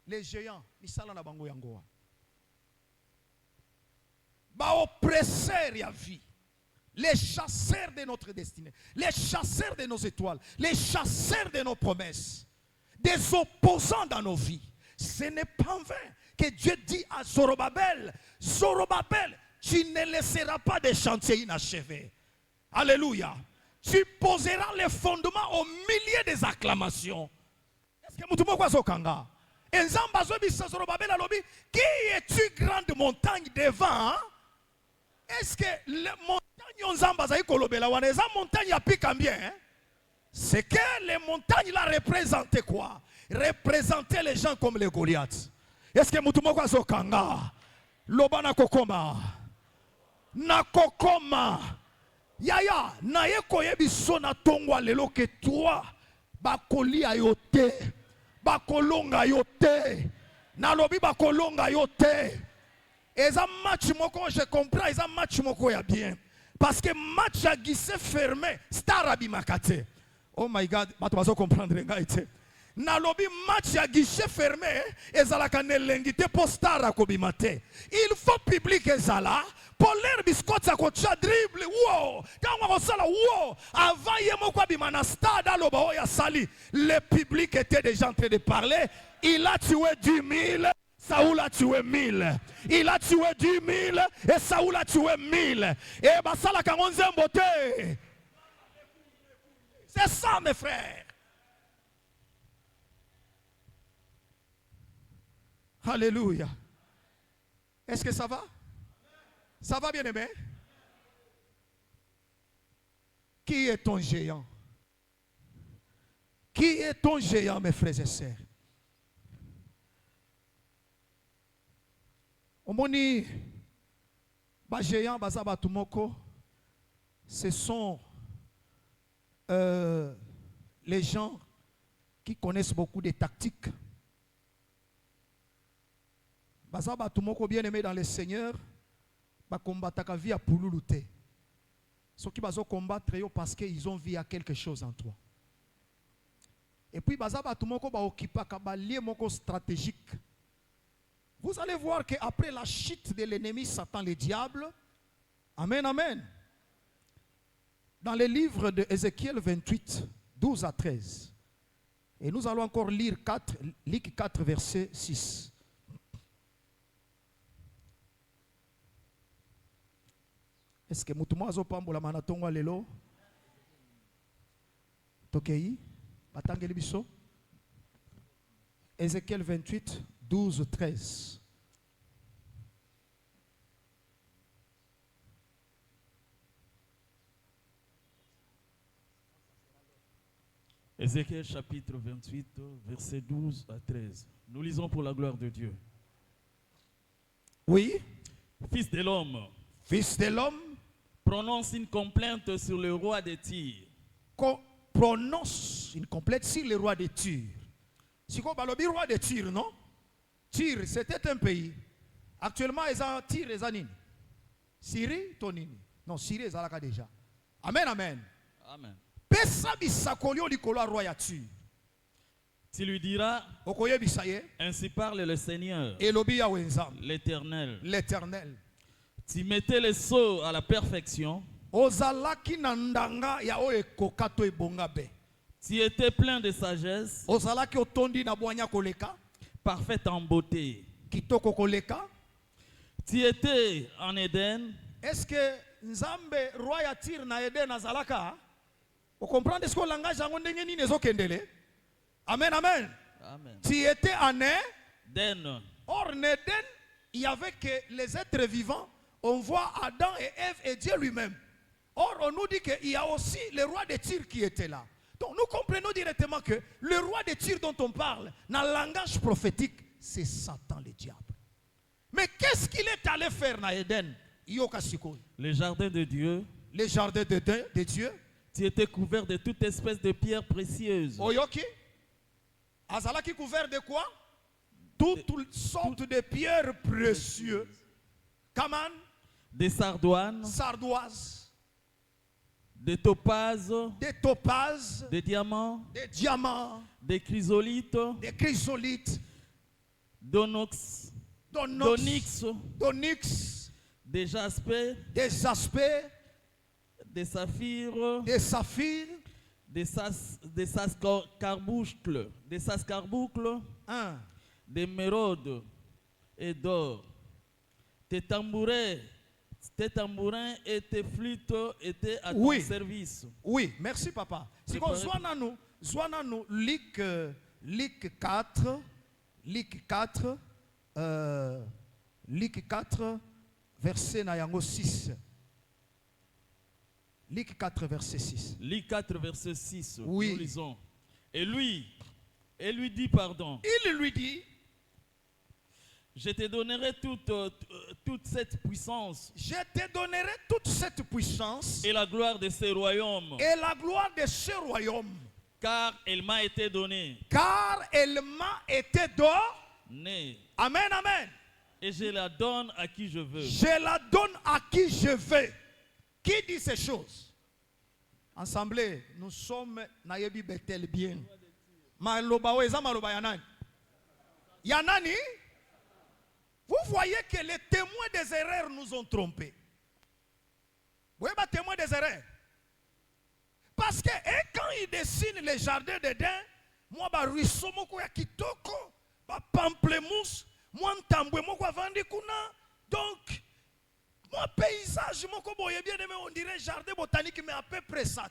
Les géants, ils sont là bango yangoa. Ba oppresseurs ya vie. Les chasseurs de notre destinée, les chasseurs de nos étoiles, les chasseurs de nos promesses, des opposants dans nos vies. Ce n'est pas en vain que Dieu dit à Zorobabel, Zorobabel, tu ne laisseras pas de chantiers inachevés. Alléluia. Tu poseras les fondements au milieu des acclamations. Est-ce que vous avez kanga? Qui es-tu grande montagne devant? Est-ce que les montagnes montagne à bien? C'est que les montagnes là représentaient quoi? Représentaient les gens comme les Goliaths. Est-ce que vous avez kanga? Lobana kokoma. Nakokoma yaya na ye koyebiso na tongwa lelo ke toi bakolia yote bakolonga yote na lobi bakolonga yote. Eza match moko je comprends, eza match moko ya bien parce que match a guichet fermé star abimakate. Oh my God, bato bazo comprendre ngai te. Na lobi match à guichet fermé ezalaka nelengite po star akobimate. Il faut public ezala pour l'air biscotte à coach dribble wow quand on sala wow avant yemo kwa bimana stade aloba ya sali le public était déjà en train de parler. Il a tué 10 000, Saoul a tué 1000. Il a tué 10 000 et Saoul a tué 1000. Et basala kangonze mbote. C'est ça mes frères. Alléluia. Est-ce que ça va? Ça va bien aimé? Qui est ton géant? Qui est ton géant mes frères et sœurs? Omoni ba géant bazaba tumoko, ce sont les gens qui connaissent beaucoup de tactiques. Bazaba tumoko bien aimé dans le Seigneur, ba combataka via pululute. Ceux qui bazo combattre yo parce qu'ils ont vu à quelque chose en toi. Et puis bazaba tumoko ba okipaka ba lié moko stratégique. Vous allez voir qu'après la chute de l'ennemi Satan le diable, amen, amen. Dans le livre de Ézéchiel 28, 12 à 13. Et nous allons encore lire Luc 4, verset 6. Est-ce que mutumo azopambola manatongo lelo? Tokei? Batangeli biso? Ézéchiel 28, 12, 13. Ézéchiel chapitre 28, verset 12 à 13. Nous lisons pour la gloire de Dieu. Oui. Fils de l'homme. Fils de l'homme. Prononce une complainte sur le roi de Tyr. Prononce une complainte sur le roi de Tyr. C'est quoi le roi de Tyr, non? Tyr, c'était un pays. Actuellement, ils ont Tyr et Zanine. Syrie, Tonini. Non, Syrie, ils ont déjà. Amen, amen. Amen. Tu lui diras, ainsi parle le Seigneur, l'Éternel. L'Éternel. Tu mettais les sceaux Tu étais plein de sagesse, ozalaki otondi na bwanya koleka, parfaite en beauté. kitoko koleka. Tu étais en Éden, Est-ce que Nzambe roi ya Tyr na Eden azalaka? Vous comprenez ce que le langage yango ndenge nini ezokendele? Amen, amen. Amen. Tu étais en Éden. Or, en Éden, il y avait que les êtres vivants. On voit Adam et Ève et Dieu lui-même. Or, on nous dit qu'il y a aussi le roi de Tyr qui était là. Donc, nous comprenons directement que le roi de Tyr dont on parle, dans le langage prophétique, c'est Satan, le diable. Mais qu'est-ce qu'il est allé faire dans Éden? Le jardin de Dieu. Le jardin de Dieu. Tu étais couvert de toute espèce de pierres précieuses. Oyoki? Azalaki couvert de quoi? Toutes sortes de pierres précieuses. Kaman? Des sardoines. Sardoises. Des topazes. Des topazes. Des diamants. Des diamants. Des chrysolites. Des chrysolites. D'onyx. Des jaspes. Des aspects. Des saphirs. Des saphirs. Des sascarboucles. Des sascarboucles. Des méraudes et d'or. Tes tambourins et tes flûtes étaient à ton service. Oui, merci papa. Si on Zwananu, Luc 4, Luc 4, verset 6. Luc 4, verset 6. Luc 4, verset 6. Oui. Nous lisons. Et lui dit pardon. Il lui dit, je te donnerai toute cette puissance. Je te donnerai toute cette puissance et la gloire de ce royaume. Et la gloire de ce royaume. Car elle m'a été donnée. Car elle m'a été donnée. Amen, amen. Et je la donne à qui je veux. Je la donne à qui je veux. Qui dit ces choses? Ensemble, nous sommes Nayebi Bethel bien. Maloba weza maloba yanani? Yanani? Vous voyez que les témoins des erreurs nous ont trompés. Vous voyez les témoins des erreurs? Parce que quand ils dessinent les jardins d'Éden, moi, je ruisseau moko ya kitoko, ba pamplemousse, moi ntambwe moko avandi kuna. Donc, moi paysage moko boye bien aimé, on dirait jardin botanique mais à peu près ça.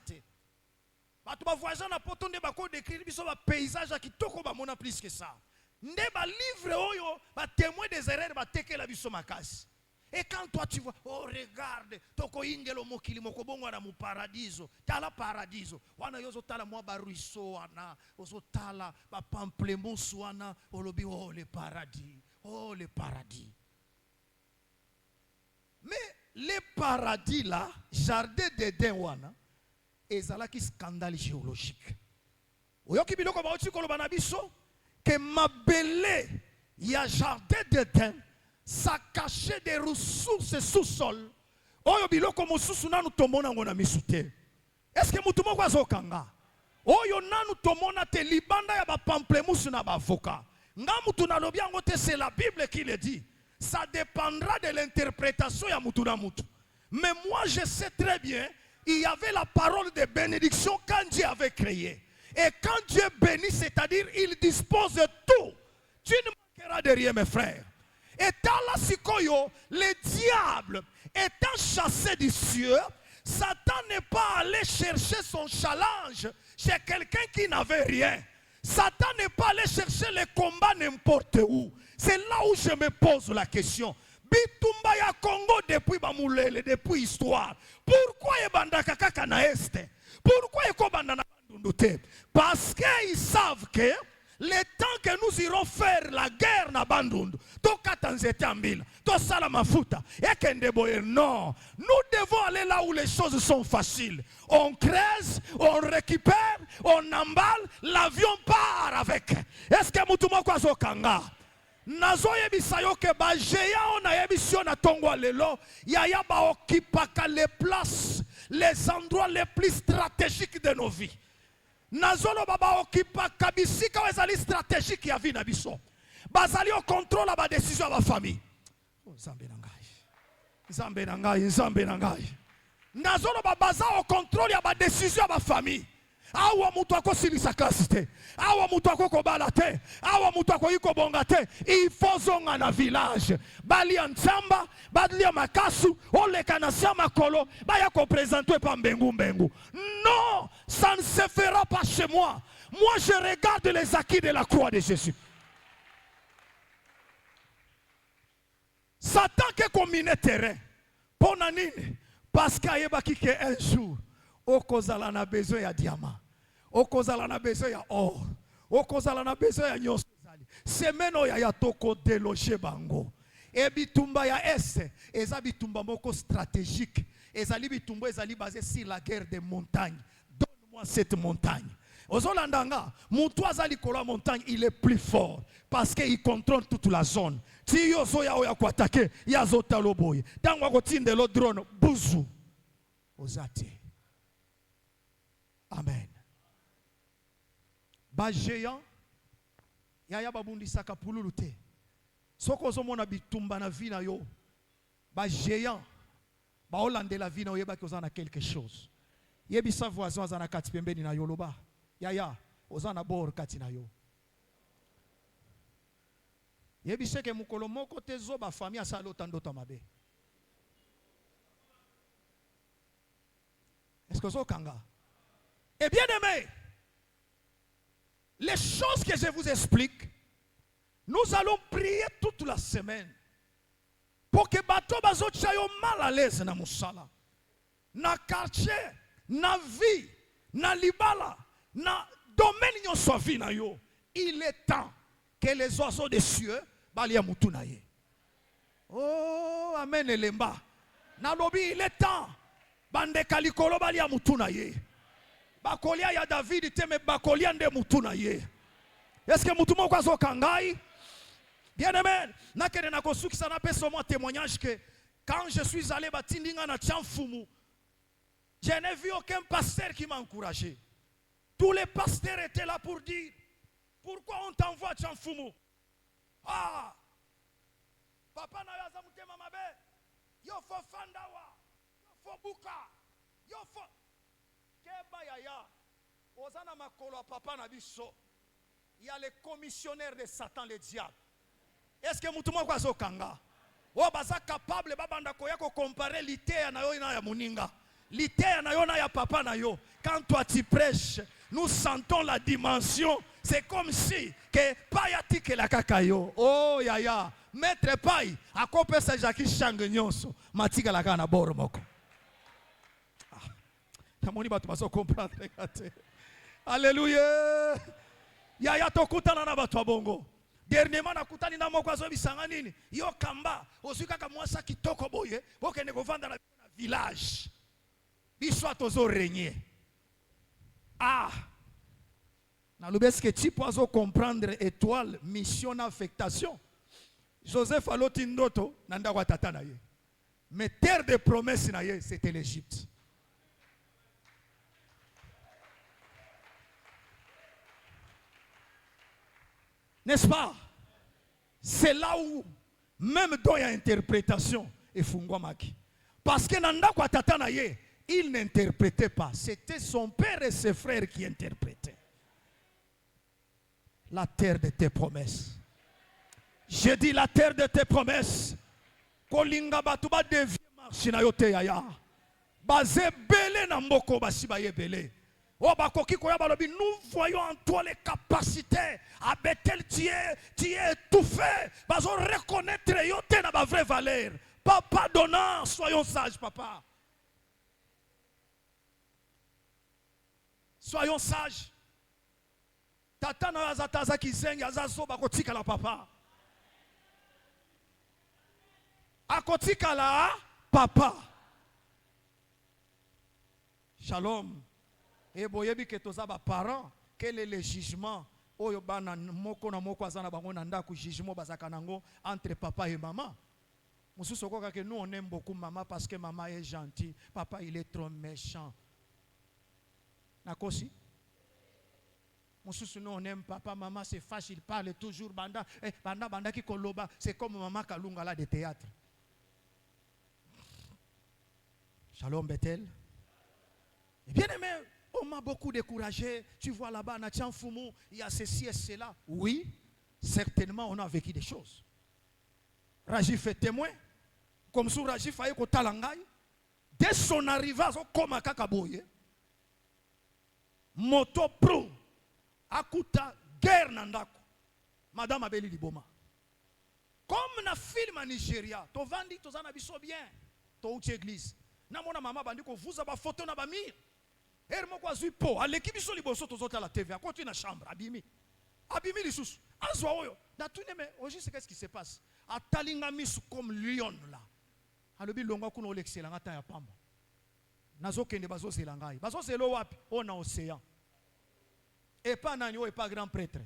Bato ba voisin na poto nde bako décrire biso ba paysage ya kitoko ba mona plus que ça. Nde ba livre oyo ba témoin des erreurs ba tekela biso makasi. Et quand toi tu vois, oh regarde, toko ingelo mokili moko bongo na mu paradiso, tala paradiso. Wana yozo tala mwa ba ruisseau wana, ozo tala ba pamplemousse wana, olobi oh le paradis, oh le paradis. Mais le paradis là, jardin d'Éden wana, ezalaki scandale géologique. Oyoki biloko ba oti koloba na biso que mabele ya jardin d'Éden ça cachait des ressources sous-sol. Oyo biloko mosusu nanu tomona ngona misute. Est-ce que mutu moko azokanga? Oyo nanu tomona te libanda ya ba pamplemousse na ba avocat. Nga mutu na lobi yango te, c'est la Bible qui le dit. Ça dépendra de l'interprétation ya mutu na mutu. Mais moi je sais très bien, il y avait la parole de bénédiction quand Dieu avait créé. Et quand Dieu bénit, c'est-à-dire il dispose de tout. Tu ne manqueras de rien mes frères. Et dans la sikoyo, le diable étant chassé du ciel, Satan n'est pas allé chercher son challenge chez quelqu'un qui n'avait rien. Satan n'est pas allé chercher le combat n'importe où. C'est là où je me pose la question. Bitumba ya Congo depuis Bamulele, depuis histoire. Pourquoi ebandaka kaka na este? Pourquoi ekobanda na bandundute? Parce qu'ils savent que le temps que nous irons faire la guerre na Bandundu, non, nous devons aller là où les choses sont faciles. On creuse, on récupère, on emballe, l'avion part avec. Est-ce que mutumo kwa zokanga? Nazoye bisayo ke ba géant na yebisio na tongwa lelo, yaya ba occupaka les places, les endroits les plus stratégiques de nos vies. Nazolo baba okipa kabisika wezali stratégique ya vie na biso. Bazali au contrôle la décision de la famille. Nzambe na ngai. Nzambe na ngai, Nzambe na ngai. Nazolo babaza au contrôle ya ba décision ya ba famille. awa mutu akosilisa kasi te, awa mutu akokobala te, awa mutu akoyiko bonga te. Il faut zonga na village balia nzamba balia makasu oleka na sama kolo baya ko présenter pa mbengu mbengu. Non, ça ne se fera pas chez moi. Moi je regarde les acquis de la croix de Jésus. Satan ke combine terrain pour nini parce qu'ayebaki que un jour okozala na besoin ya diamant, okozala na besoin ya or, okozala na besoin ya nyonso zali semeno ya toko déloger bango. Et bitumba ya est eza bitumba moko stratégique, ezali bitumba ezali basé sur la guerre des montagnes. Donne-moi cette montagne. Ozolandanga mutu azali kola montagne, il est plus fort parce qu'il contrôle toute la zone. Si yo soya oya ko attaquer ya zotalo boy tango ko tinde lo drone buzu ozati. Amen. Ba géant yaya babundisaka pululu te. Soko ozomona bitumba na vie na yo ba géant ba olande la vie na yo ba ki ozana quelque chose. Yebisa voisin ozana kati pembeni na yo loba yaya ozana bor kati na yo. Yebise ke mukolo moko te zo ba famille asalo tandota mabe. Est-ce que zo kanga? Et bien aimé, les choses que je vous explique, nous allons prier toute la semaine pour que bato bazo chayo mal à l'aise na musala, na quartier, na vie, na libala, na domaine yon so vie na yo. Il est temps que les oiseaux des cieux balia mutu na ye. Oh amen elemba. Na lobi il est temps bande kalikolo balia mutu na ye. Bakolia ya David teme bakolia nde mutu na ye. Est-ce que mutu moko azo kangai? Bien aimé, na kene na kosuki sana peso moi témoignage que quand je suis allé batindinga na Tchamfumu, je n'ai vu aucun pasteur qui m'a encouragé. Tous les pasteurs étaient là pour dire pourquoi on t'envoie à Tchamfumu? Ah, papa na yaza mutema mabe, yo fo fandawa, yo fo buka, yo fo keba yaya, ozana makolo a papa na biso. Il y a les commissionnaires de Satan, le diable. Est-ce que mutumo kwa zo kanga? O baza capable babanda ko yako comparer l'ité na yo na ya muninga. L'ité na yo na ya papa na yo. Quand toi tu prêches, nous sentons la dimension. C'est comme si que payati que la kakayo. Oh yaya, maître pai, akope sa jaki change nyonso, matika la kana boro moko. Tamoni batu baso comprendre kate. Alléluia. Yaya tokutana na batu bongo. Dernièrement nakutani na moko azo bisanga nini? Yo kamba, osuka ka mwasa kitoko boye, boke ne govanda na village. Biswa tozo régner. Ah. Na lubeske ti poazo comprendre étoile, mission, affectation. Joseph aloti ndoto nanda kwa tata na ye. Mais terre de promesse na ye, c'était l'Égypte. N'est-ce pas? C'est là où même dans y a interprétation et fungwamaki. Parce que nanda kwa tata na ye, il n'interprétait pas. C'était son père et ses frères qui interprétaient. La terre de tes promesses. Je dis la terre de tes promesses. Kolinga batuba devient marche na yote yaya. Bazé belé na mboko basiba ye belé. Oh bakoki koya balobi, nous voyons en toi les capacités. À Bethel tu es étouffé. Bazo reconnaître yote na ba vraie valeur. Papa donnant, soyons sages papa. Soyons sages. Tata na azataza kizengi azazo bakotika la papa. Akotika la papa. Shalom. Et boyebi ke toza ba parents, quel est le jugement oyo bana moko na moko azana bango na ndako jugement bazaka nango entre papa et maman. Mususu koka que nous on aime beaucoup maman parce que maman est gentille, papa il est trop méchant. Nakosi? Mususu nous on aime papa, maman c'est facile, il parle toujours banda, banda qui koloba, c'est comme maman Kalunga là de théâtre. Shalom Bethel. Et bien aimé, Thomas, beaucoup découragé. Tu vois là-bas, Nathan Foumou, il y a ceci et cela. Oui, certainement, on a vécu des choses. Rajif est témoin. Comme si Rajif a eu Talangay. Dès son arrivée, comme à Kakaboye, moto pro, akuta guerre nandako. Madame Abeli Liboma. Comme na film en Nigeria, to vandi to zana biso bien, to uti église. Na mona mama bandi ko vuza ba photo na ba mir. Hermo kwa zui po, aleki biso liboso to zota la TV, akoti na chambre abimi. Abimi lisusu. Azwa oyo. Na tune me, oji c'est qu'est-ce qui se passe? Atalinga misu comme lion là. Alobi longwa kuno olexela ngata ya pamba. Nazo kende bazo zelangai. Bazo zelo wapi? O na océan. Et pas nani o et pas grand prêtre.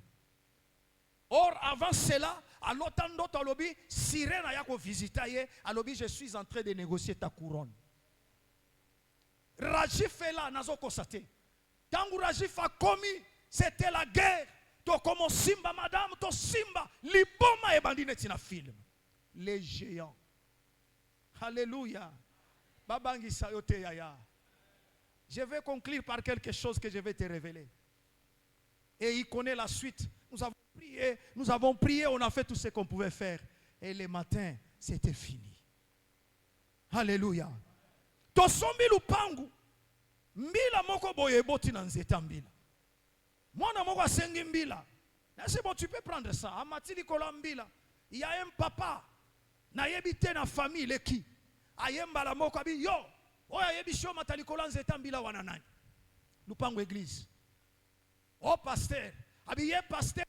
Or, avant cela, à l'autant d'autres, alobi, sirène a yako visiter, alobi, je suis en train de négocier ta couronne. Rajif est là, nazo kosate. Quand Rajif a commis, c'était la guerre. To comme Simba, madame, to Simba, liboma et bandine tina film. Les géants. Alléluia. Babangi sayote yaya. Je vais conclure par quelque chose que je vais te révéler. Et il connaît la suite. Nous avons prié, on a fait tout ce qu'on pouvait faire. Et le matin, c'était fini. Alléluia. Tosombi lupangu. Mbila moko boye boti na nzeta mbila. Mwana moko asengi mbila. C'est bon, tu peux prendre ça. Amatili kolambila. Il y a un papa. Na yebite na famille le qui. Ayemba la moko abi yo. Oya yebisho matali kolanzeta mbila wananani. Lupangu église. Oh pasteur. Abi ye pasteur.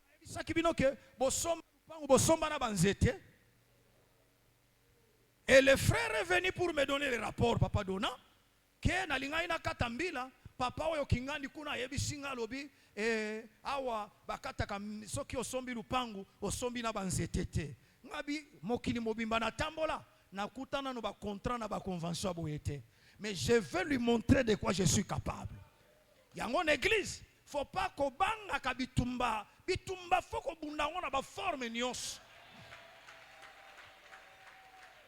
Et le frère est venu pour me donner le rapport, papa Dona. Que na linga ina katambila, papa oyo kingandi kuna yebi singa lobi, awa bakata kam soki osombi lupangu, osombi na banzetete. Ngabi mokili mobimba na tambola, na kutana no ba contrat na ba convention boyete. Mais je vais lui montrer de quoi je suis capable. Yango église. Faut pas ko banga ka bitumba faut ko bunda ngona ba forme nyos.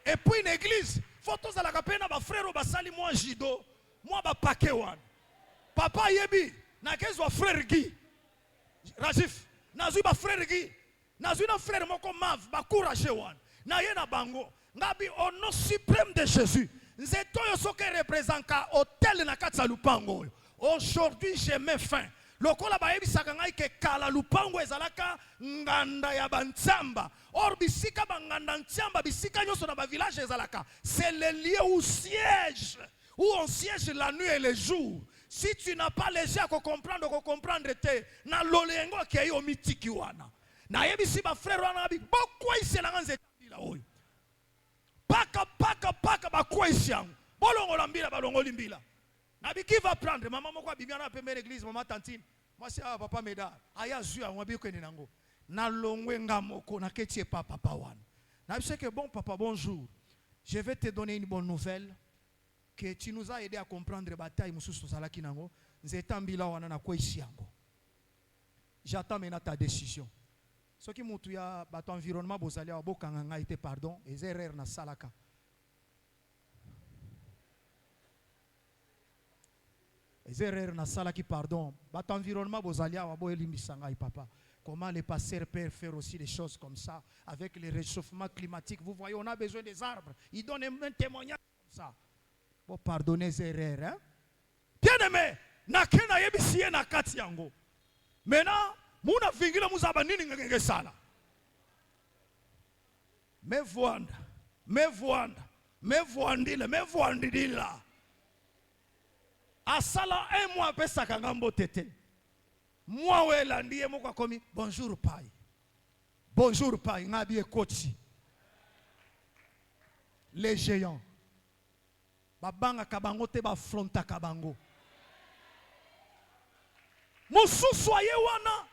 Et puis une église faut tous ala ka pena ba frère ba sali moi jido moi ba pakewan papa yebi na kezo frère Guy Rajif nazu ba frère Guy nazu na frère moko mav ba courage wan na ye na bango ngabi au nom suprême de Jésus nzeto yo soke représenta hôtel na katsa lupango. Aujourd'hui je mets fin. Lokola baebi sakangai ke kala lupango ezalaka nganda ya bantsamba. Or bisika banganda ntsamba bisika nyoso na ba village ezalaka. C'est le lieu où siège, où on siège la nuit et le jour. Si tu n'as pas les yeux à comprendre te na lolengo ke yo mitiki wana. Na yebi si ba frère wana bi bokwa iselanga nzetila oyo. Paka ba kwa isiango. Bolongo lambila balongo limbila. Nabi qui va prendre maman moko bibiana pembe l'église maman tantine. Moi c'est papa meda. Aya zua mwabi ko nenango. Na longwe ngamoko na ketie papa wan. Nabi c'est que bon papa bonjour. Je vais te donner une bonne nouvelle que tu nous as aidé à comprendre bataille mususu salaki nango. Nzeta mbila wana na ko isiango. J'attends maintenant ta décision. Ce qui mutu ya bato environnement bozali wa bokanga ngai te pardon et erreur na salaka. Erreur na salaki pardon. Bat environnement bozalia wa boye limbisanga papa. Comment les pasteurs peuvent faire aussi des choses comme ça avec le réchauffement climatique. Vous voyez, on a besoin des arbres. Ils donnent un témoignage comme ça. Bon, pardonnez les erreurs. Hein? Bien aimé, na kena yebisiye na kati yango. Maintenant, muna vingila muzaba nini ngenge sala. Me voandila. Asala un mois pesa kangambo tete. Moi wela ndiye moko komi bonjour pai. Bonjour pai ngabi ekoti. Les géants. Babanga kabango te ba fronta kabango. Mususu aye wana.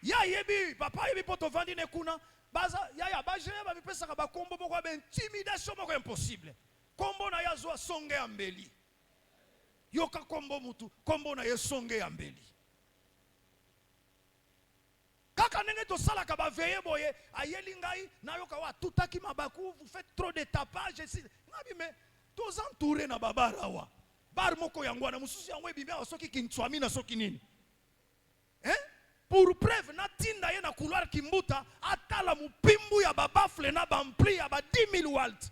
Ya yebi papa yebi poto vandi ne kuna. Baza ya baje ba bipesa ka kombo moko ba intimidation moko impossible. Kombo na yazwa songe ambeli. Yoka kombo mutu, kombo na yesonge ya mbeli. Kaka nenge to sala ka ba veye boye, ayeli ngai na yoka wa tutaki mabaku, vous faites trop de tapage. Ngabi me, tous entourés na babara wa. bar moko yango na mususu yango ebimia soki kintswami na soki nini. Pour preuve na tinda ye na couloir kimbuta atala mupimbu ya babafle na bampli ya ba 10 000 watts.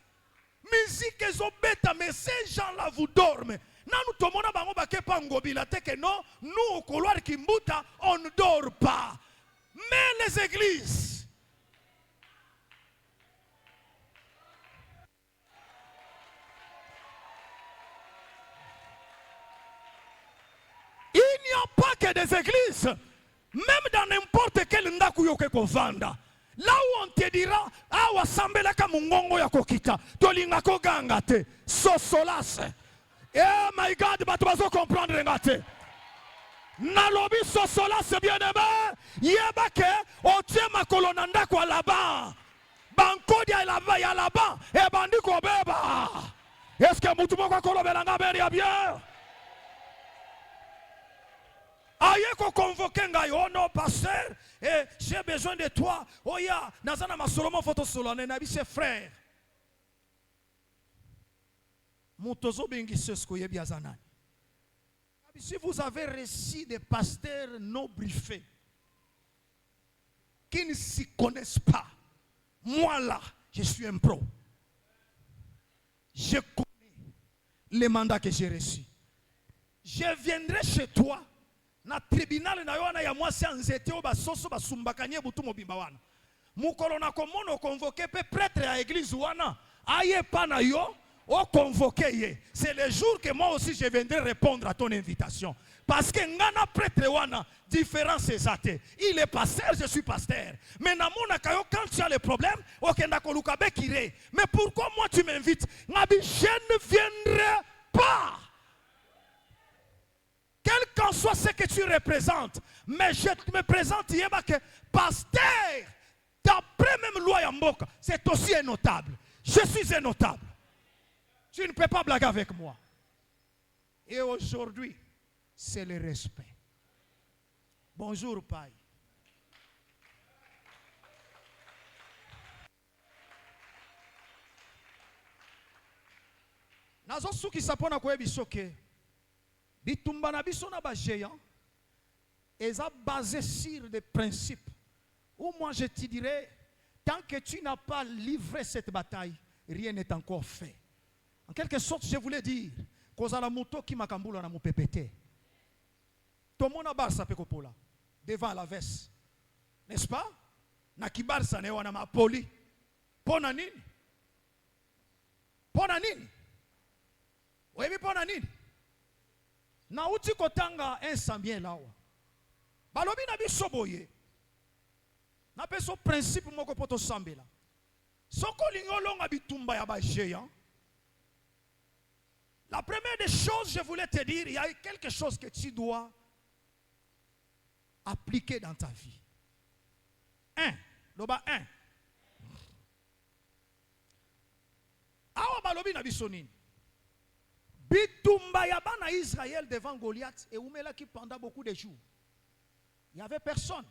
Musique ezobeta mais ces gens-là vous dorment. Nanu tomona bango bakepa ngobila teke non, nous au couloir kimbuta on ne dort pas. Mais les églises il n'y a pas que des églises. Même dans n'importe quel ndaku yoke kovanda. Là où on te dira, awa sambela ka mungongo ya kokita, tolinga ko ganga te, sosolase. Eh my God, batu bazo comprendre ngate. Nalobi sosolase bien aimé, yeba ke otie makolo na ndako là-bas. Bankodi ya là-bas, e bandi ko beba. Est-ce que mutu moko kolobela ngaberi ya bien? Aye ko convoquer ngai, oh non pasteur, j'ai besoin de toi. Oh ya, nazana masolomo photo solane na bise frère. Mutozo bengi sesko yebi azanani. Si vous avez reçu des pasteurs non briefés qui ne s'y connaissent pas, moi là, je suis un pro. Je connais les mandats que j'ai reçus. Je viendrai chez toi. Na tribunal na yo na ya mwasi anzete o basoso basumbakanye butu mobimba wana. Mukolo na komono convoqué pe prêtre à église wana. Aye pa na yo o convoqué ye. C'est le jour que moi aussi je viendrai répondre à ton invitation. Parce que ngana prêtre wana différence exacte. Il est pasteur, je suis pasteur. Mais na mona kayo quand tu as le problème, okenda koluka be kire. Mais pourquoi moi tu m'invites? Ngabi je ne viendrai pas. Quel qu'en soit ce que tu représentes, mais je me présente hier que pasteur, d'après même loi Yamboka, c'est aussi un notable. Je suis un notable. Tu ne peux pas blaguer avec moi. Et aujourd'hui, c'est le respect. Bonjour, Pai. Nazo suki sapona kwa bisoke. Bitumba na biso na ba géant est basé sur des principes où moi je te dirais tant que tu n'as pas livré cette bataille rien n'est encore fait. En quelque sorte je voulais dire koza la moto qui makambula na mupepete tomona barsa pekopola devant la veste, n'est-ce pas? Na kibarsa ne wana mapoli pona nini wewe pona nini na uti kotanga insambien lawa balobi na biso boye na peso principe moko poto sambela soko lingolonga bitumba ya ba géant. La première des choses je voulais te dire, il y a quelque chose que tu dois appliquer dans ta vie. Loba 1. Awa balobi na biso nini bitumba ya bana Israël devant Goliath et umela qui pendant beaucoup de jours. Il n'y avait personne.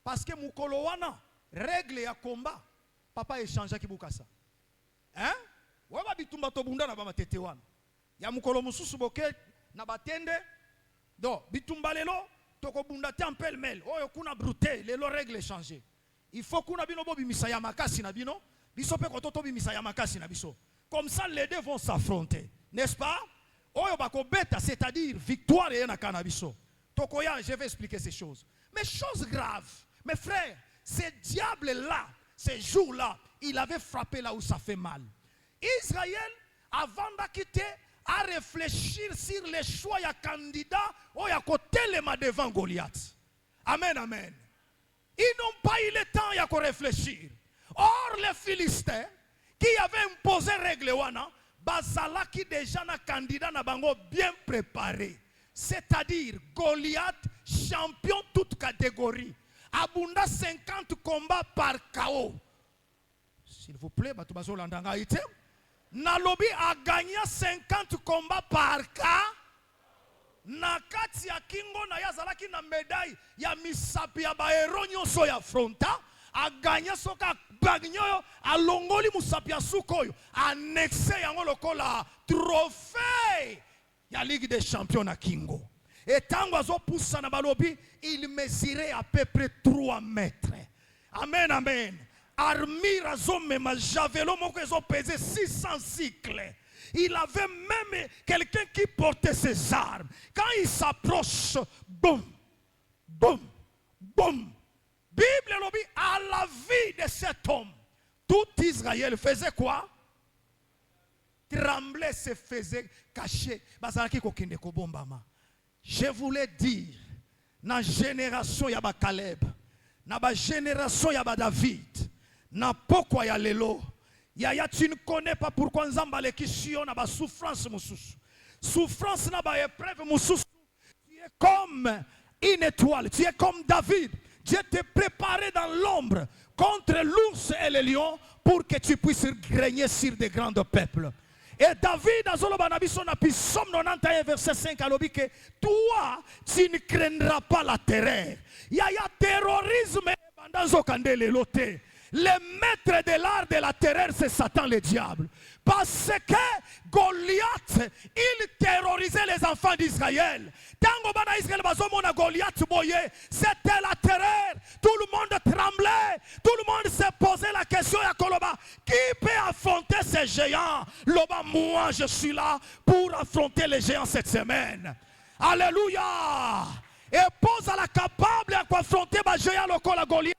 Parce que mukolo wana règle ya combat papa échange ki bukasa. Waba bitumba to bunda na ba matete wana. Ya mukolo mususu boke na batende do bitumba lelo toko bunda te en pêle-mêle. Oyo kuna brute lelo règle changer. Il faut kuna bino bobi misaya makasi na bino biso pe kototo bi misaya makasi na biso. Comme ça les deux vont s'affronter. N'est-ce pas? Oyo bako beta, c'est-à-dire victoire et na canabiso. Tokoya, je vais expliquer ces choses. Mais chose grave, mes frères, ces diables-là, ces jours-là, il avait frappé là où ça fait mal. Israël, avant de quitter, a réfléchir sur les choix ya candidats ou ya côté les devant Goliath. Amen, amen. Ils n'ont pas eu le temps ya réfléchir. Or, les Philistins, qui avaient imposé règle wana, bazala qui déjà na candidat na bango bien préparé. C'est-à-dire Goliath, champion toute catégorie. Abunda 50 combats par KO. S'il vous plaît, Batubazo Landanga ite. Nalobi a gagné 50 combats par KO. Nakati ya kingo na yazalaki na médaille ya misapi ya baero nyonso ya fronta. A gagné soka bagnyo a longoli musapi ya sukoyo. Annexé yango lokola trophée ya Ligue des Champions na kingo. Et tango azopusa na balobi, il mesurait à peu près 3 mètres. Amen, amen. Armure azomema javelot moko ezo pesé 600 cycles. Il avait même quelqu'un qui portait ses armes. Quand il s'approche, boum, boum, boum. Bible lobby, à la vie de cet homme, tout Israël faisait quoi? Trembler, se faisait cacher. Je voulais dire, dans la génération ya ba Caleb, dans la génération ya ba David, na pokwa ya lelo, ya tu ne connais pas pourquoi nzamba lekishio na ba souffrance mususu. Souffrance na ba épreuve mususu. Tu es comme une étoile, tu es comme David. Dieu t'est préparé dans l'ombre contre l'ours et le lion pour que tu puisses régner sur des grands peuples. Et David, dans le Psaume 91, verset 5, a dit que toi, tu ne craindras pas la terreur. Il y a terrorisme et le maître de l'art de la terreur, c'est Satan le diable. Parce que Goliath, il terrorisait les enfants d'Israël. C'était la terreur. Tout le monde tremblait. Tout le monde se posait la question à Koloba. Qui peut affronter ces géants? Loba, moi je suis là pour affronter les géants cette semaine. Alléluia. Et pose à la capable à affronter les géants local Goliath.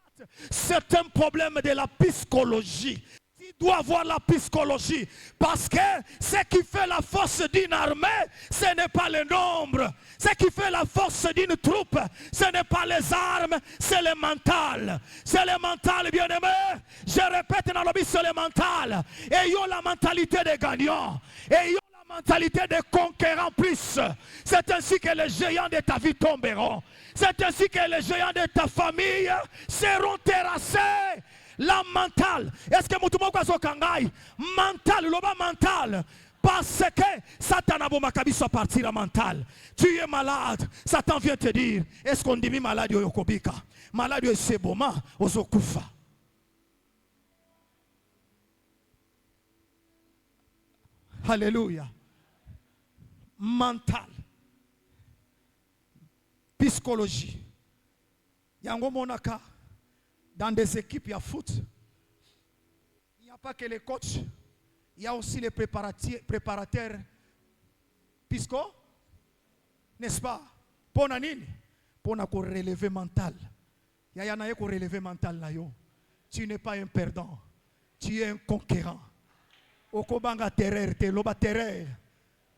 C'est un problème de la psychologie. Tu dois avoir la psychologie. Parce que ce qui fait la force d'une armée, ce n'est pas le nombre. Ce qui fait la force d'une troupe, ce n'est pas les armes, c'est le mental. C'est le mental, bien-aimé. Je répète dans le but, c'est le mental. Et ils ont la mentalité des gagnants. Et ils ont la mentalité des conquérants plus. C'est ainsi que les géants de ta vie tomberont. C'est ainsi que les géants de ta famille seront terrassés. La mentale. Est-ce que Moutoumoko Kangai? Mental, l'oba mental. Parce que Satan a bomakabi soit parti la mental. Tu es malade. Satan vient te dire, est-ce qu'on dit malade yokobika? Malade yo seboma ozokufa. Alléluia. Mental. Psychologie. Yango monaka. Dans des équipes, il y a foot. Il n'y a pas que les coachs. Il y a aussi les préparateurs. Pisco, n'est-ce pas? Pour nanini? Pour na ko relever mental. Il y a un relever mental na yo. Tu n'es pas un perdant. Tu es un conquérant. Okobanga terreur, te loba terreur.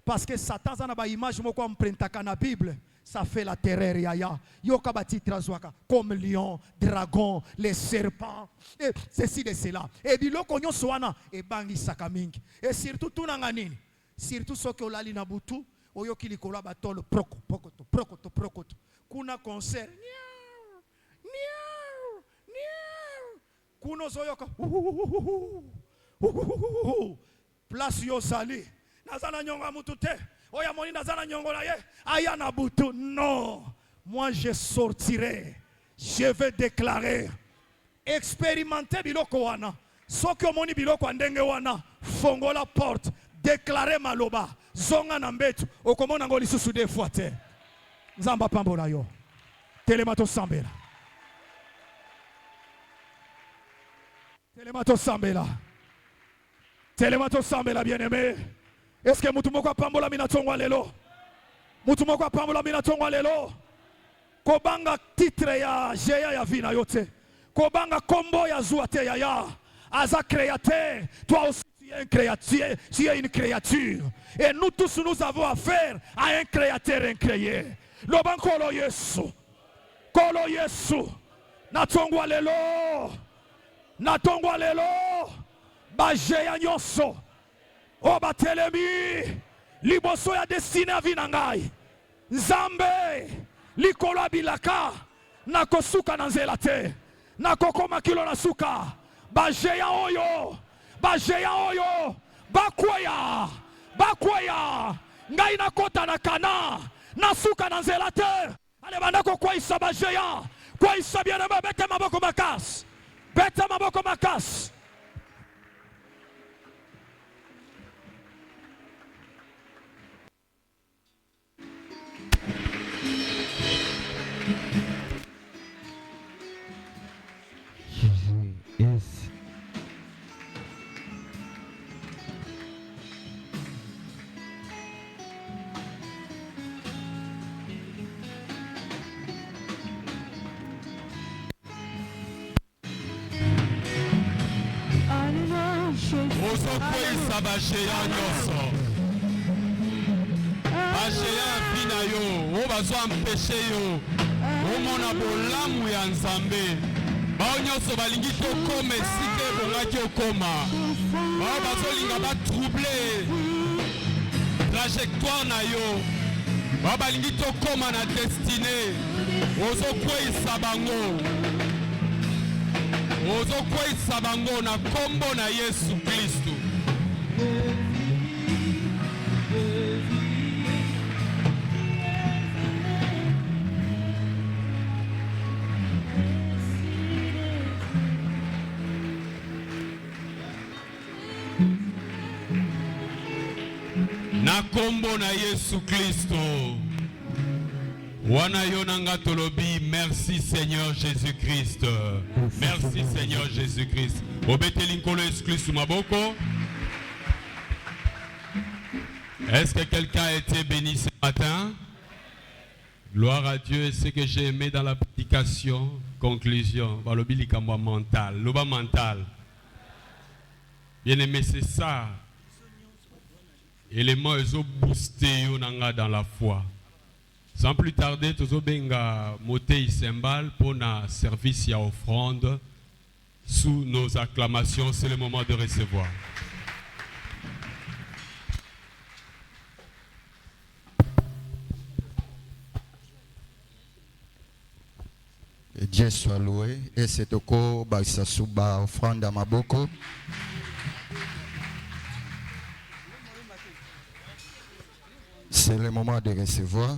Parce que Satan a une image moko emprunta na Bible. Ça fait la terreur, yaya. Yokabati trazwaka. Comme lion, dragon, les serpents. Et ceci de cela. Et biloko nyo soana. Et bangi sakamingi. Et surtout tout nanganini. Surtout ce que olali na butu. Oyoki likola batolo proko, prokoto, prokoto, prokoto. Kuna concert. Niao, niao, niao. Kuno zoyoka. Place yo sali. Nazana nyonga mutute. Oya moni nazana nyongo na ye. Aya na butu. Non. Moi je sortirai. Je vais déclarer. Expérimenter biloko wana. Soko moni biloko ndenge wana. Fongo la porte. Déclarer maloba. Zonga na mbetu. Okomona ngoli susu de fois te. Nzamba pambola yo. Telemato sambela. Telemato sambela. Telemato sambela bien-aimé. Est-ce que mutumoko pambola minatongwa lelo? Mutumoko pambola minatongwa lelo? Kobanga titre ya jeya ya vina yote. Kobanga kombo ya zuate ya ya. Aza créateur. Toi aussi tu es un créature. Tu es une créature. Et nous tous nous avons affaire à un créateur incréé. Loban kolo Yesu. Kolo Yesu. Natongwa lelo. Natongwa lelo. Bajeya nyonso. Oba telemi. Liboso ya destiné a vinangai. Nzambe. Likolo abilaka. Nakosuka na nzela te. Nakokoma kilo na suka. Bajeya oyo. Bajeya oyo. Bakwaya. Bakwaya. Ngai nakota na kana. Nasuka na nzela te. Ale bandako kwa isa bajeya. Kwa isa bienema bete maboko makas. Bete maboko makas. ozokweyisa bagéant nyonso bagéant mpi na yo oyo bazoampeshe yo omona bolamu ya nzambe bao nyonso balingi tokoma esika ebongaki okoma bao bazolinga batrouble trajectoire na yo bao balingi tokoma na destine ozokweyisa bango ozokweyisa bango na kombo na Yesu Kristo. Na kombo na Yesu Kristo. Wana yonanga tolobi, merci Seigneur Jésus-Christ. Merci Seigneur Jésus-Christ. Obeteli nkolo Yesu Christ maboko. Est-ce que quelqu'un a été béni ce matin? Gloire à Dieu. Ce que j'ai aimé dans la prédication, conclusion, balobi likambo mental, loba mental. Bien aimé, c'est ça. Élément ezo booster yo nanga dans la foi. Sans plus tarder, tozobenga Motei Sembal pour na service ya offrande. Sous nos acclamations, c'est le moment de recevoir. Que Dieu soit loué. Et c'est au corps Baisasuba offrande à Maboko. C'est le moment de recevoir.